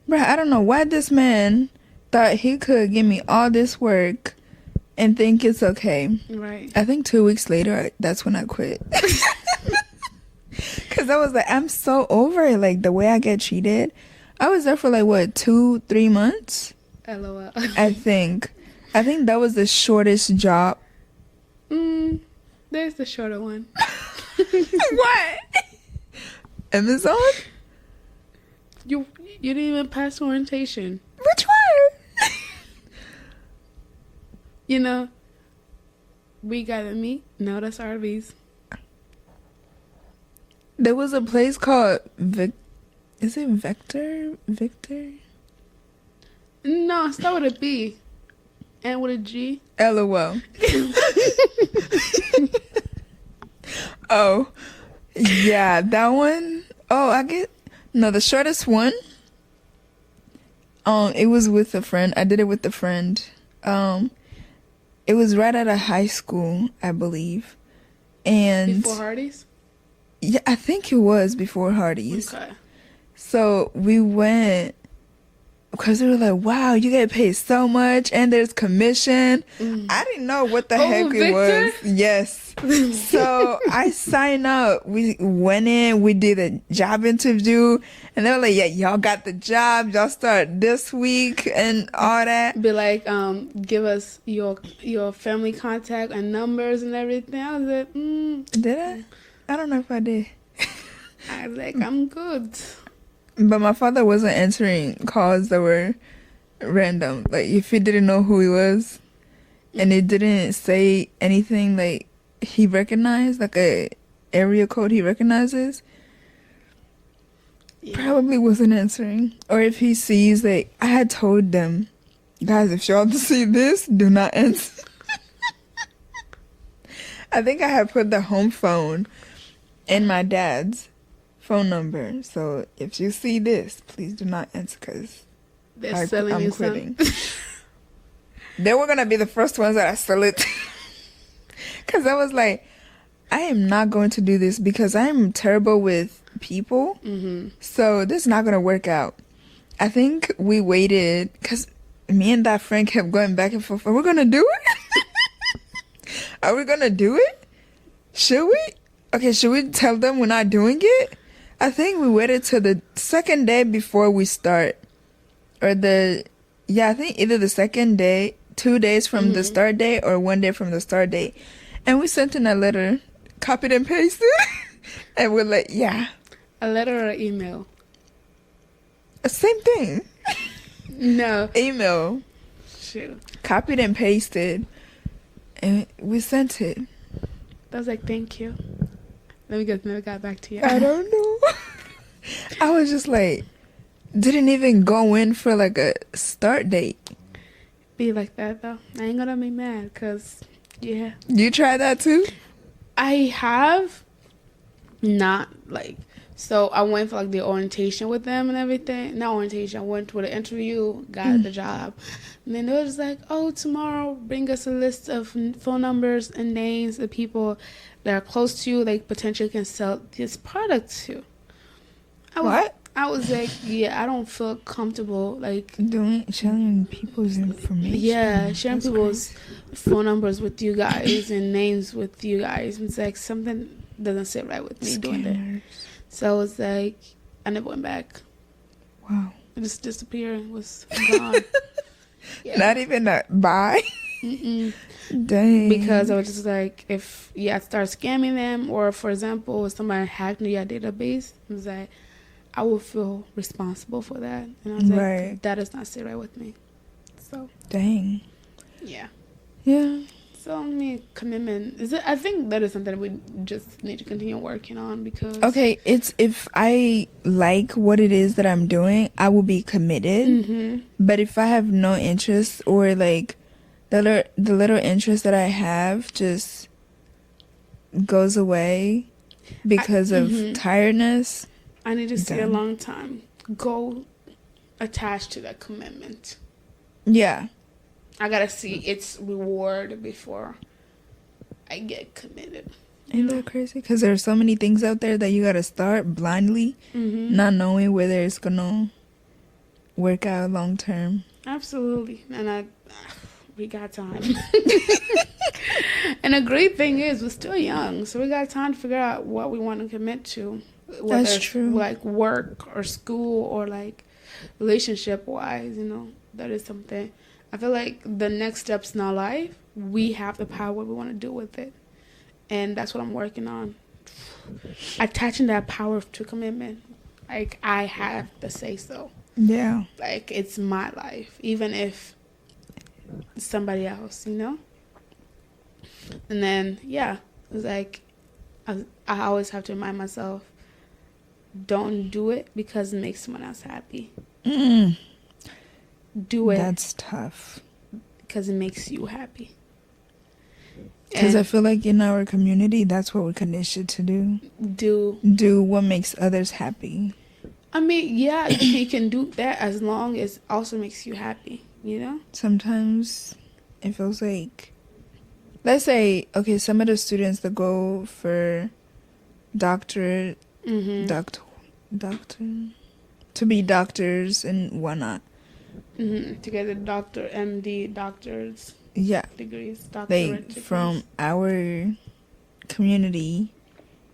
bruh, I don't know why this man thought he could give me all this work and think it's okay. Right. I think 2 weeks later, that's when I quit. Because I was like, I'm so over it, like the way I get treated. I was there for like, what, 2-3 months? LOL. I think that was the shortest job. There's the shorter one. What? Amazon? You didn't even pass orientation. Which one? You know, we gotta meet. No, that's RVs. There was a place called is it Victor? No, start with a B. And with a G. LOL. Oh, yeah, that one. Oh, the shortest one. It was with a friend. I did it with a friend. It was right out of high school, I believe. And before Hardee's? Yeah, I think it was before Hardee's. Okay. So we went because they were like, wow, you get paid so much and there's commission. I didn't know what the heck Victor? it was. Yes. So I signed up. We went in, we did a job interview, and they were like, yeah, y'all got the job. Y'all start this week and all that. Be like, give us your family contact and numbers and everything. I was like, Did I? I don't know if I did. I was like, I'm good. But my father wasn't answering calls that were random. Like, if he didn't know who he was and it didn't say anything like he recognized, like a area code he recognizes, probably wasn't answering. Or if he sees, like, I had told them, guys, if y'all see this, do not answer. I think I had put the home phone in my dad's phone number. So if you see this, please do not answer because They're selling I'm you quitting. something. They were going to be the first ones that I sell it to. Because I was like, I am not going to do this because I am terrible with people. Mm-hmm. So this is not going to work out. I think we waited because me and that friend kept going back and forth. Are we going to do it? Are we going to do it? Should we? Okay, should we tell them we're not doing it? I think we waited till the second day before we start. I think either the second day, 2 days from the start date, or 1 day from the start date. And we sent in a letter, copied and pasted, and we're like, yeah. A letter or email? Same thing. No. Email. Shoot. Copied and pasted, and we sent it. I was like, thank you. Never got back to you. I don't know. I was just like, didn't even go in for like a start date. Be like that though. I ain't gonna be mad because, yeah. You tried that too? I have not like, so I went for like the orientation with them and everything. Not orientation, I went to the interview, got the job. And then they was like, oh, tomorrow bring us a list of phone numbers and names of people that are close to you, like potentially can sell this product to. I was like, yeah, I don't feel comfortable like sharing people's information. Yeah, sharing people's phone numbers with you guys and names with you guys. It's like something doesn't sit right with me doing that. So it's like I never went back. Wow. It just disappeared. Was gone. Yeah. Not even a bye. Mm-mm. Dang. Because I was just like, if I start scamming them, or for example, if somebody hacked into your database, I was like, I will feel responsible for that. And I was like, that does not sit right with me. So. Dang. Yeah. Yeah. So, I mean, commitment. I think that is something we just need to continue working on because... Okay, it's if I like what it is that I'm doing, I will be committed. Mm-hmm. But if I have no interest or like the little interest that I have just goes away because of tiredness... I need to see a long time goal attached to that commitment. Yeah. I gotta see its reward before I get committed. Ain't that crazy? Because there are so many things out there that you gotta start blindly, not knowing whether it's gonna work out long term. Absolutely. And we got time. And the great thing is we're still young, so we got time to figure out what we want to commit to. That's true. Like work or school or like relationship wise, that is something. I feel like the next steps in our life, we have the power what we want to do with it. And that's what I'm working on. Attaching that power to commitment. Like, I have to say so. Yeah. Like, it's my life. Even if it's somebody else, And then, yeah. It's like, I always have to remind myself, don't do it because it makes someone else happy. Do it. That's tough. Because it makes you happy. Because I feel like in our community, that's what we're conditioned to do. Do what makes others happy. I mean, yeah, you can do that as long as it also makes you happy, Sometimes it feels like, let's say, okay, some of the students that go for doctorate, to be doctors and whatnot. To get a doctor, MD, doctors. Yeah. Degrees, doctorate degrees. From our community,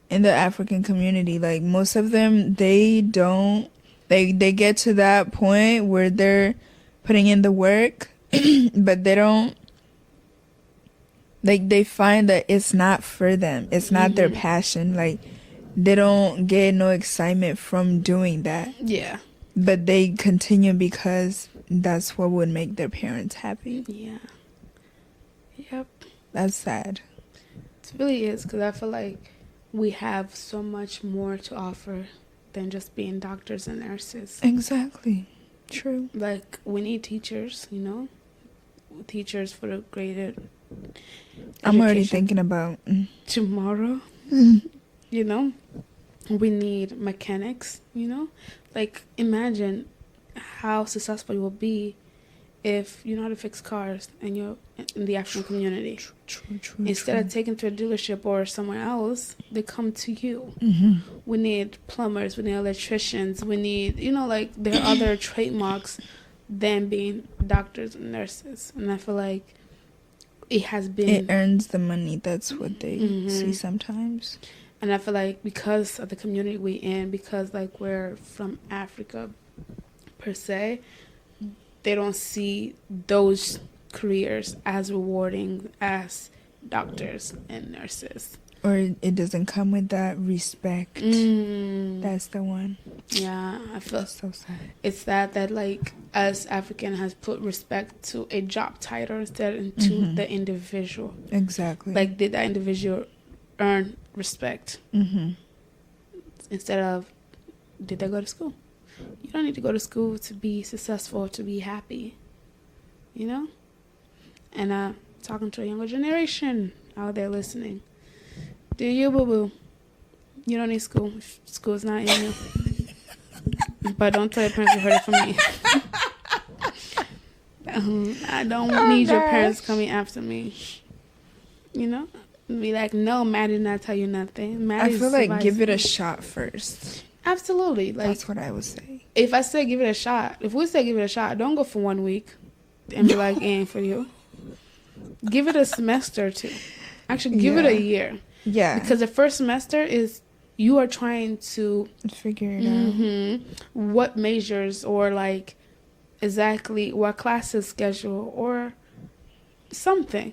in the African community, like most of them, they get to that point where they're putting in the work, but they don't, like they find that it's not for them. It's not their passion. Like they don't get no excitement from doing that. Yeah. But they continue because that's what would make their parents happy. Yeah. Yep. That's sad. It really is, because I feel like we have so much more to offer than just being doctors and nurses. Exactly. True. Like, we need teachers, Teachers for the greater I'm already thinking about tomorrow. You know, we need mechanics, you know? Like, imagine how successful you will be if you know how to fix cars and you're in the African community. Instead of taking to a dealership or somewhere else, they come to you. We need plumbers, we need electricians, we need, you know, like, there are other trademarks than being doctors and nurses. And I feel like it has been... It earns the money. That's what they see sometimes. And I feel like because of the community we in, because, like, we're from Africa per se, they don't see those careers as rewarding as doctors and nurses. Or it doesn't come with that respect. That's the one. Yeah, I feel that's so sad. It's that like us African has put respect to a job title instead into the individual. Exactly. Like, did that individual earn respect? Instead of, did they go to school? You don't need to go to school to be successful, to be happy, you know? And talking to a younger generation out there listening. Do you, boo-boo? You don't need school. School's not in you. But don't tell your parents you heard it from me. I don't need your parents coming after me. You know? Be like, no, Maddie did not tell you nothing. Maddie I feel like give it a shot first. Absolutely. Like, that's what I would say. If I say give it a shot, if we say give it a shot, don't go for 1 week and be like, it ain't for you. Give it a semester or two. Actually, give it a year. Yeah. Because the first semester is you are trying to figure it out. What majors or, like, exactly what classes schedule or something.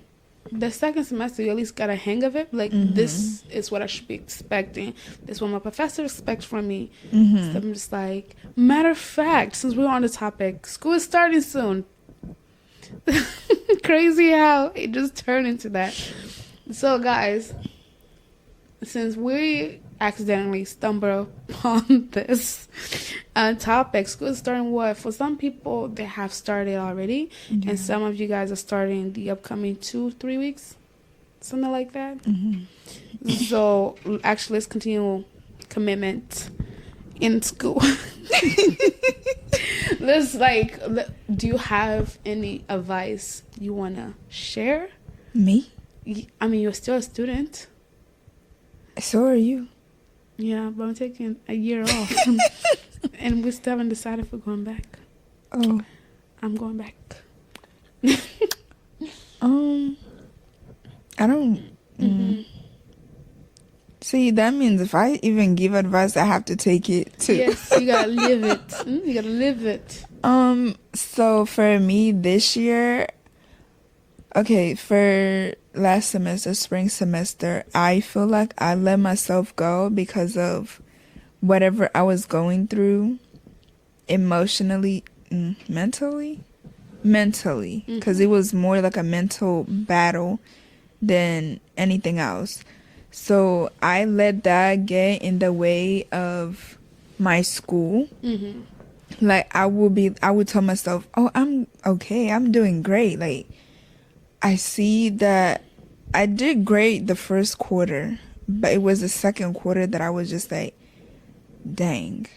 The second semester, you at least got a hang of it. Like, this is what I should be expecting. This is what my professor expects from me. So I'm just like, matter of fact, since we're on the topic, school is starting soon. Crazy how it just turned into that. So, guys, since we accidentally stumbled upon this topic, school is starting what? For some people, they have started already. Yeah. And some of you guys are starting the upcoming 2-3 weeks. Something like that. So, actually, let's continue commitment in school. Let's, like, do you have any advice you want to share? Me? I mean, you're still a student. So are you. Yeah, but I'm taking a year off. And we still haven't decided if we're going back. Oh. I'm going back. I don't... See, that means if I even give advice, I have to take it too. Yes, you gotta live it. You gotta live it. So for me this year, okay, for last semester, spring semester, I feel like I let myself go because of whatever I was going through emotionally, mentally, because it was more like a mental battle than anything else. So I let that get in the way of my school. Like, I would tell myself, oh, I'm okay, I'm doing great. Like, I see that I did great the first quarter, but it was the second quarter that I was just like, dang,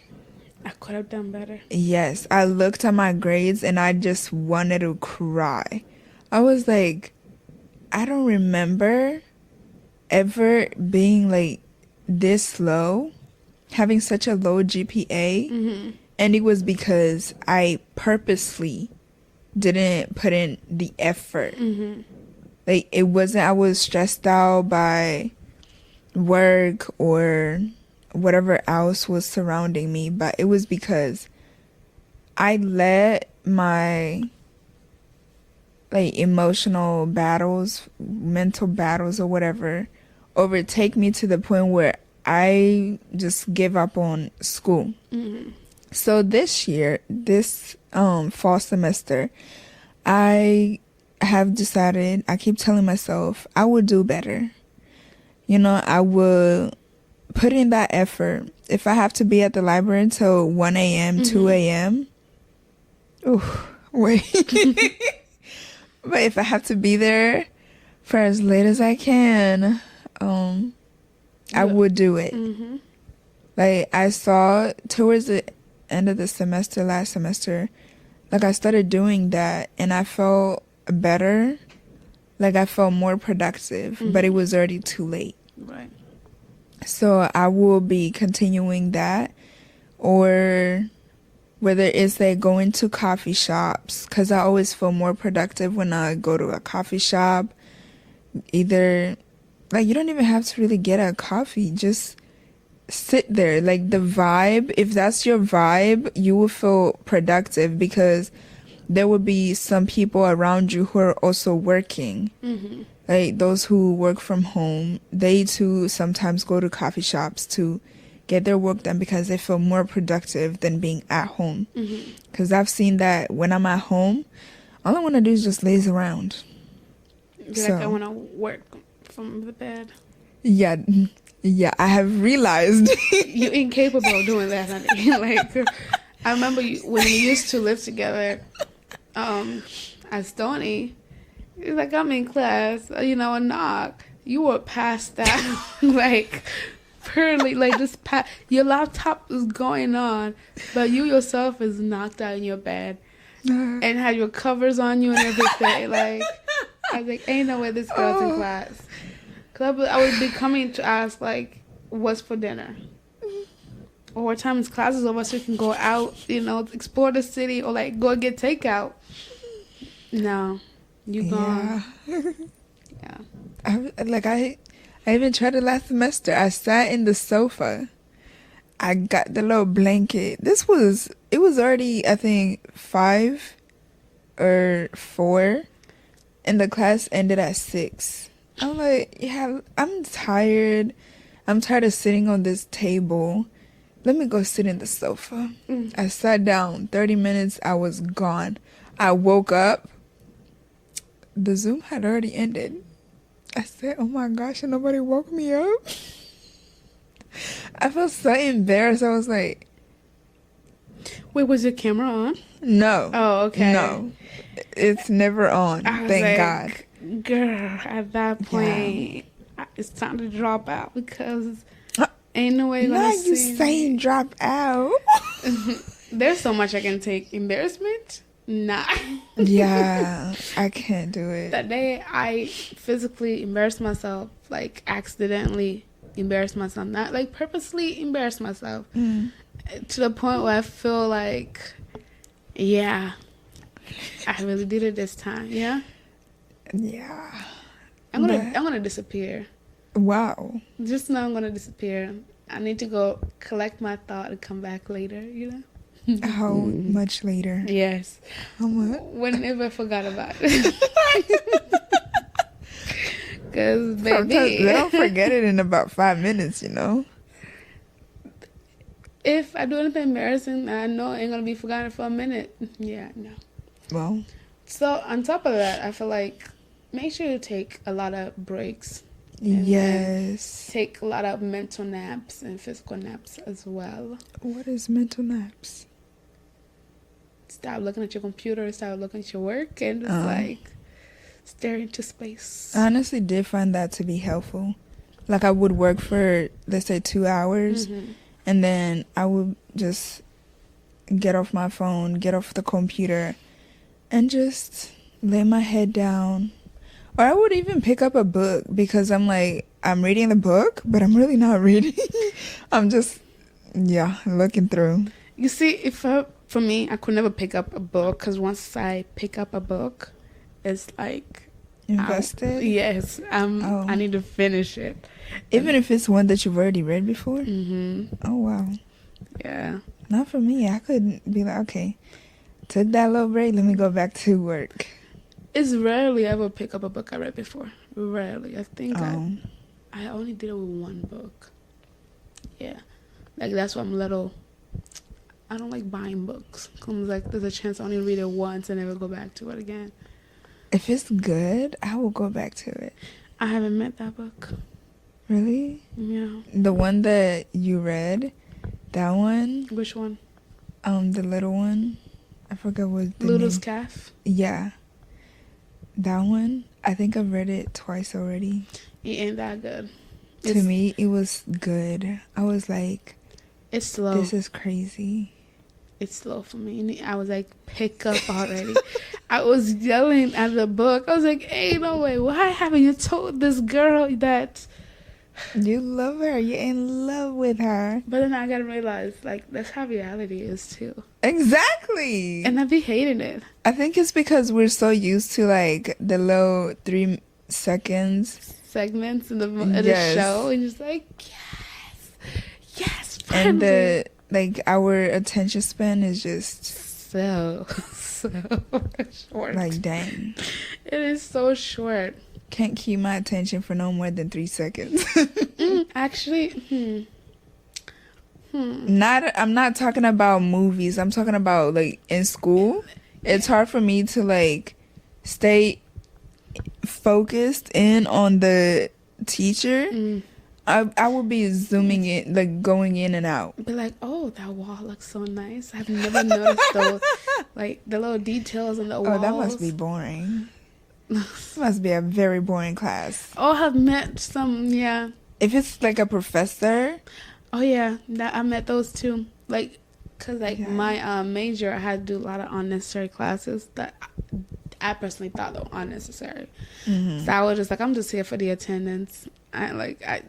I could have done better. Yes, I looked at my grades and I just wanted to cry. I was like, I don't remember ever being like this low, having such a low GPA. And it was because I purposely didn't put in the effort. Like, it wasn't I was stressed out by work or whatever else was surrounding me, but it was because I let my like emotional battles, mental battles or whatever overtake me to the point where I just give up on school. So this year, this fall semester, I have decided, I keep telling myself, I will do better. You know, I will put in that effort. If I have to be at the library until 1 a.m., 2 a.m., wait. But if I have to be there for as late as I can, I would do it. Mm-hmm. Like, I saw towards the end of the semester, last semester, like, I started doing that, and I felt better. Like, I felt more productive, but it was already too late. Right. So I will be continuing that, or whether it's like going to coffee shops, because I always feel more productive when I go to a coffee shop. Either, like, you don't even have to really get a coffee, just sit there. Like, the vibe, if that's your vibe, you will feel productive, because there will be some people around you who are also working. Mm-hmm. Like, those who work from home, they too sometimes go to coffee shops to get their work done, because they feel more productive than being at home. Because I've seen that when I'm at home, all I want to do is just laze around. Like, I want to work from the bed. Yeah, I have realized. You're incapable of doing that, honey. Like, I remember when we used to live together at Stony. It's like, I'm in class, a knock. You were past that, like, purely, like, just your laptop is going on, but you yourself is knocked out in your bed and had your covers on you and everything. Like, I was like, ain't no way this girl's in class. Because I would be coming to ask, like, what's for dinner? Or what time is class is over so we can go out, explore the city, or, like, go get takeout. No. You gone. Yeah. I even tried it last semester. I sat in the sofa. I got the little blanket. It was already, I think, 5 or 4. And the class ended at 6. I'm like, yeah, I'm tired. I'm tired of sitting on this table. Let me go sit in the sofa. I sat down. 30 minutes, I was gone. I woke up. The Zoom had already ended. I said, oh my gosh, and nobody woke me up. I felt so embarrassed. I was like... Wait, was your camera on? No. Oh, okay. No. It's never on. Thank God. Girl, at that point, it's time to drop out, because ain't no way you're going to see. Not you saying drop out. There's so much I can take. Embarrassment? Nah. Yeah, I can't do it. That day, I physically embarrassed myself, like, accidentally embarrassed myself. Not, like, purposely embarrassed myself. To the point where I feel like, yeah, I really did it this time. Yeah? Yeah. I'm gonna disappear. Wow. Just know I'm gonna disappear. I need to go collect my thought and come back later, How much later? Yes. How much? Whenever I forgot about it. Because, baby. Sometimes they don't forget it in about 5 minutes, If I do anything embarrassing, I know it ain't going to be forgotten for a minute. Yeah, no. Well. So, on top of that, I feel like make sure you take a lot of breaks. Yes. Take a lot of mental naps and physical naps as well. What is mental naps? Stop looking at your computer, stop looking at your work, and just like stare into space. I honestly did find that to be helpful. Like, I would work for, let's say, 2 hours, and then I would just get off my phone, get off the computer, and just lay my head down. Or I would even pick up a book, because I'm like, I'm reading the book, but I'm really not reading. I'm just, looking through. You see, for me, I could never pick up a book, because once I pick up a book, it's like... Invested? Yes. I need to finish it. Even if it's one that you've already read before? Mm-hmm. Oh, wow. Yeah. Not for me. I couldn't be like, okay, took that little break, let me go back to work. It's rarely I ever pick up a book I read before. Rarely. I think I only did it with one book. Yeah. Like, that's why I'm a little... I don't like buying books. Comes like, there's a chance I only read it once and never go back to it again. If it's good, I will go back to it. I haven't met that book. Really? Yeah. The one that you read, that one? Which one? The little one. I forgot what the Ludo's name. Calf? Yeah. That one, I think I've read it twice already. It ain't that good. To me, it was good. I was like, it's slow. This is crazy. It's slow for me. I was like, pick up already. I was yelling at the book. I was like, hey, no way. Why haven't you told this girl that you love her? You're in love with her. But then I gotta realize, like, that's how reality is too. Exactly. And I be hating it. I think it's because we're so used to like the low 3 seconds segments in the show, and just like, yes, finally. And the like our attention span is just so short. Like, dang, it is so short. Can't keep my attention for no more than 3 seconds. Actually, I'm not talking about movies. I'm talking about like in school. It's hard for me to like stay focused in on the teacher. I would be zooming in, like going in and out. Be like, oh, that wall looks so nice. I've never noticed those, like the little details in the walls. Oh, that must be boring. This must be a very boring class. Oh, I've met some, yeah. If it's like a professor. Oh, yeah. I met those too. Like, because like my major, I had to do a lot of unnecessary classes that I personally thought were unnecessary. So I was just like, I'm just here for the attendance. I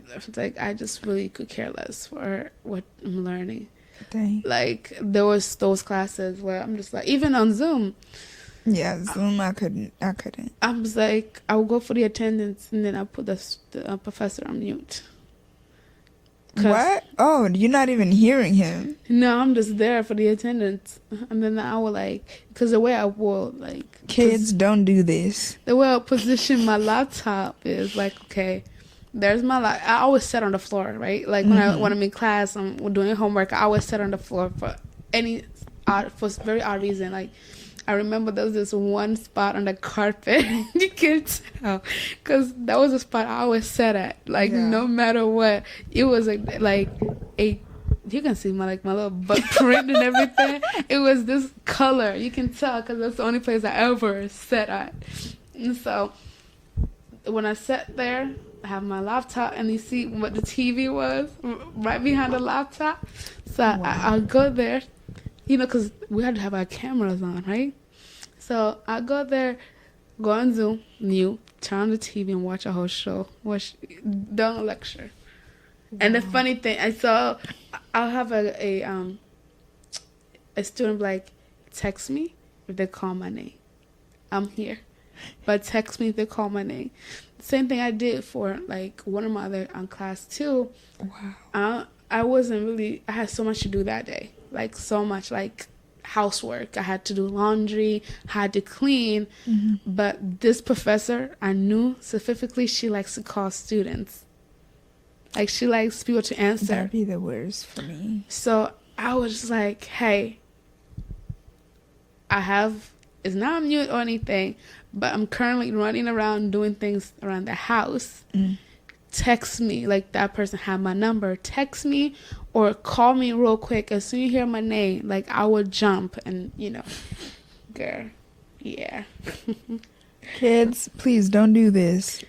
just really could care less for what I'm learning. Dang. Like, there was those classes where I'm just like, even on Zoom. Yeah, Zoom, I couldn't. I was like, I would go for the attendance, and then I put the professor on mute. What? Oh, you're not even hearing him. No, I'm just there for the attendance. And then I would like, because the way I will like... Kids, don't do this. The way I position my laptop is like, okay, there's my I always sit on the floor, right? Like when I'm in class, I'm doing homework, I always sit on the floor for very odd reason. Like, I remember there was this one spot on the carpet. You can tell, because that was a spot I always sat at. Like, no matter what, it was like a. You can see my little butt print and everything. It was this color. You can tell because that's the only place I ever sat at. And so when I sat there, I have my laptop, and you see what the TV was right behind the laptop. So I'll go there. You know, because we had to have our cameras on, right? So I go there, go on Zoom, mute, turn on the TV, and watch a whole show. Don't lecture. Wow. And the funny thing, I'll have a student like text me if they call my name. I'm here, but text me if they call my name. Same thing I did for like one of my other class too. Wow. I had so much to do that day. Like, so much, like, housework. I had to do laundry, had to clean. But this professor, I knew specifically she likes to call students. Like, she likes people to answer. That'd be the worst for me. So I was just like, hey, it's not on mute or anything, but I'm currently running around doing things around the house. Text me, like that person had my number. Text me or call me real quick. As soon as you hear my name, like I would jump and, girl, yeah. Kids, please don't do this.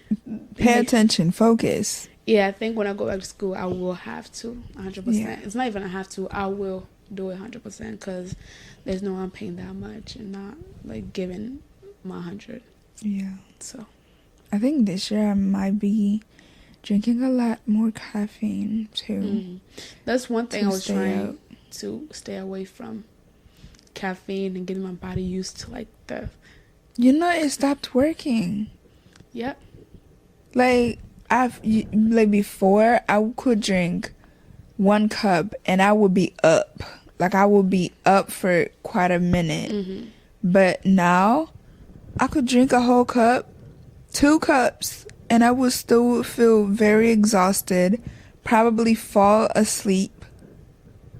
Pay attention, focus. Yeah, I think when I go back to school, I will have to 100%. Yeah. It's not even I have to, I will do it 100% because there's no one paying that much and not like giving my 100. Yeah. So I think this year I might be drinking a lot more caffeine too. That's one thing I was trying to stay away from, caffeine, and getting my body used to like the. It stopped working. Yep. Like before, I could drink 1 cup and I would be up. Like I would be up for quite a minute. But now, I could drink a whole cup, 2 cups. And I would still feel very exhausted, probably fall asleep,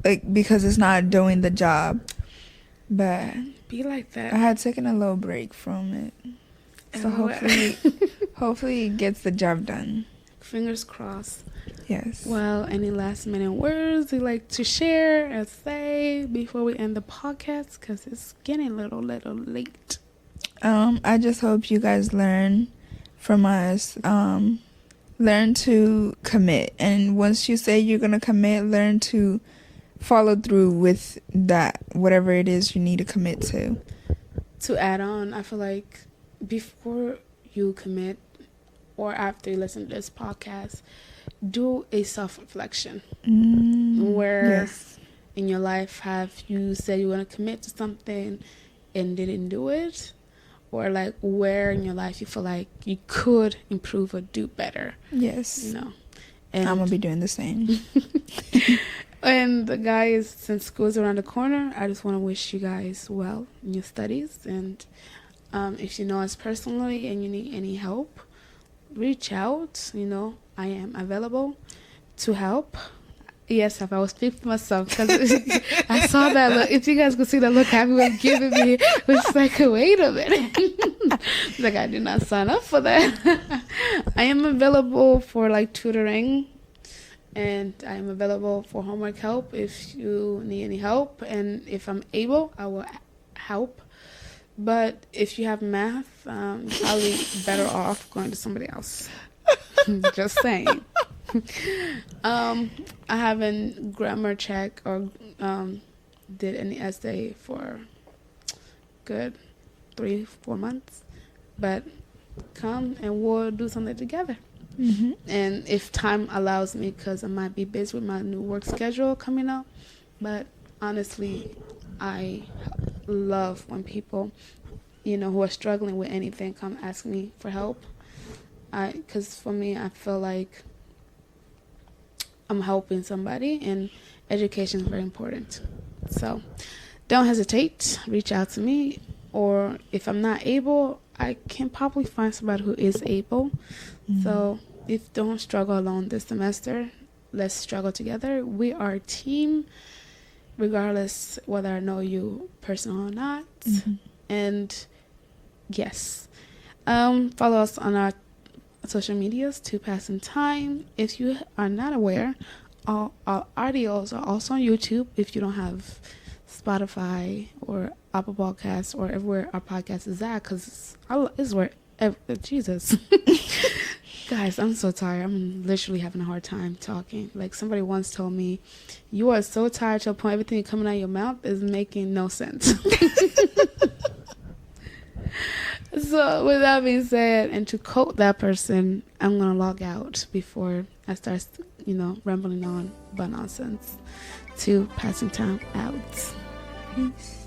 like because it's not doing the job. But be like that. I had taken a little break from it, so hopefully it gets the job done. Fingers crossed. Yes. Well, any last minute words you'd like to share and say before we end the podcast? Because it's getting a little late. I just hope you guys learn from us. Learn to commit. And once you say you're going to commit, learn to follow through with that, whatever it is you need to commit to. To add on, I feel like before you commit or after you listen to this podcast, do a self-reflection. Where in your life have you said you want to commit to something and didn't do it? Or like where in your life you feel like you could improve or do better? Yes. You know, and I'm going to be doing the same. And the guys, since school's around the corner, I just want to wish you guys well in your studies. And if you know us personally and you need any help, reach out. You know, I am available to help. Yes, if I was speaking for myself, because I saw that look. If you guys could see that look Happy was giving me, it was like, wait a minute. Like, I did not sign up for that. I am available for like tutoring. And I'm available for homework help if you need any help. And if I'm able, I will help. But if you have math, I'll be better off going to somebody else. Just saying. I haven't grammar check or did any essay for good 3-4 months. But come and we'll do something together. Mm-hmm. And if time allows me, because I might be busy with my new work schedule coming up, but honestly, I love when people, you know, who are struggling with anything come ask me for help. Because for me, I feel like I'm helping somebody, and education is very important. So don't hesitate, reach out to me, or if I'm not able, I can probably find somebody who is able. So don't struggle alone this semester. Let's struggle together. We are a team, regardless whether I know you personal or not. And yes, follow us on our social medias to pass some time. If you are not aware, our audios are also on YouTube. If you don't have Spotify or Apple Podcasts or everywhere our podcast is at, because it's where Jesus. Guys, I'm so tired. I'm literally having a hard time talking. Like somebody once told me, you are so tired to a point everything coming out of your mouth is making no sense. So with that being said, and to quote that person, I'm going to log out before I start, rambling on about nonsense. To passing time out. Peace.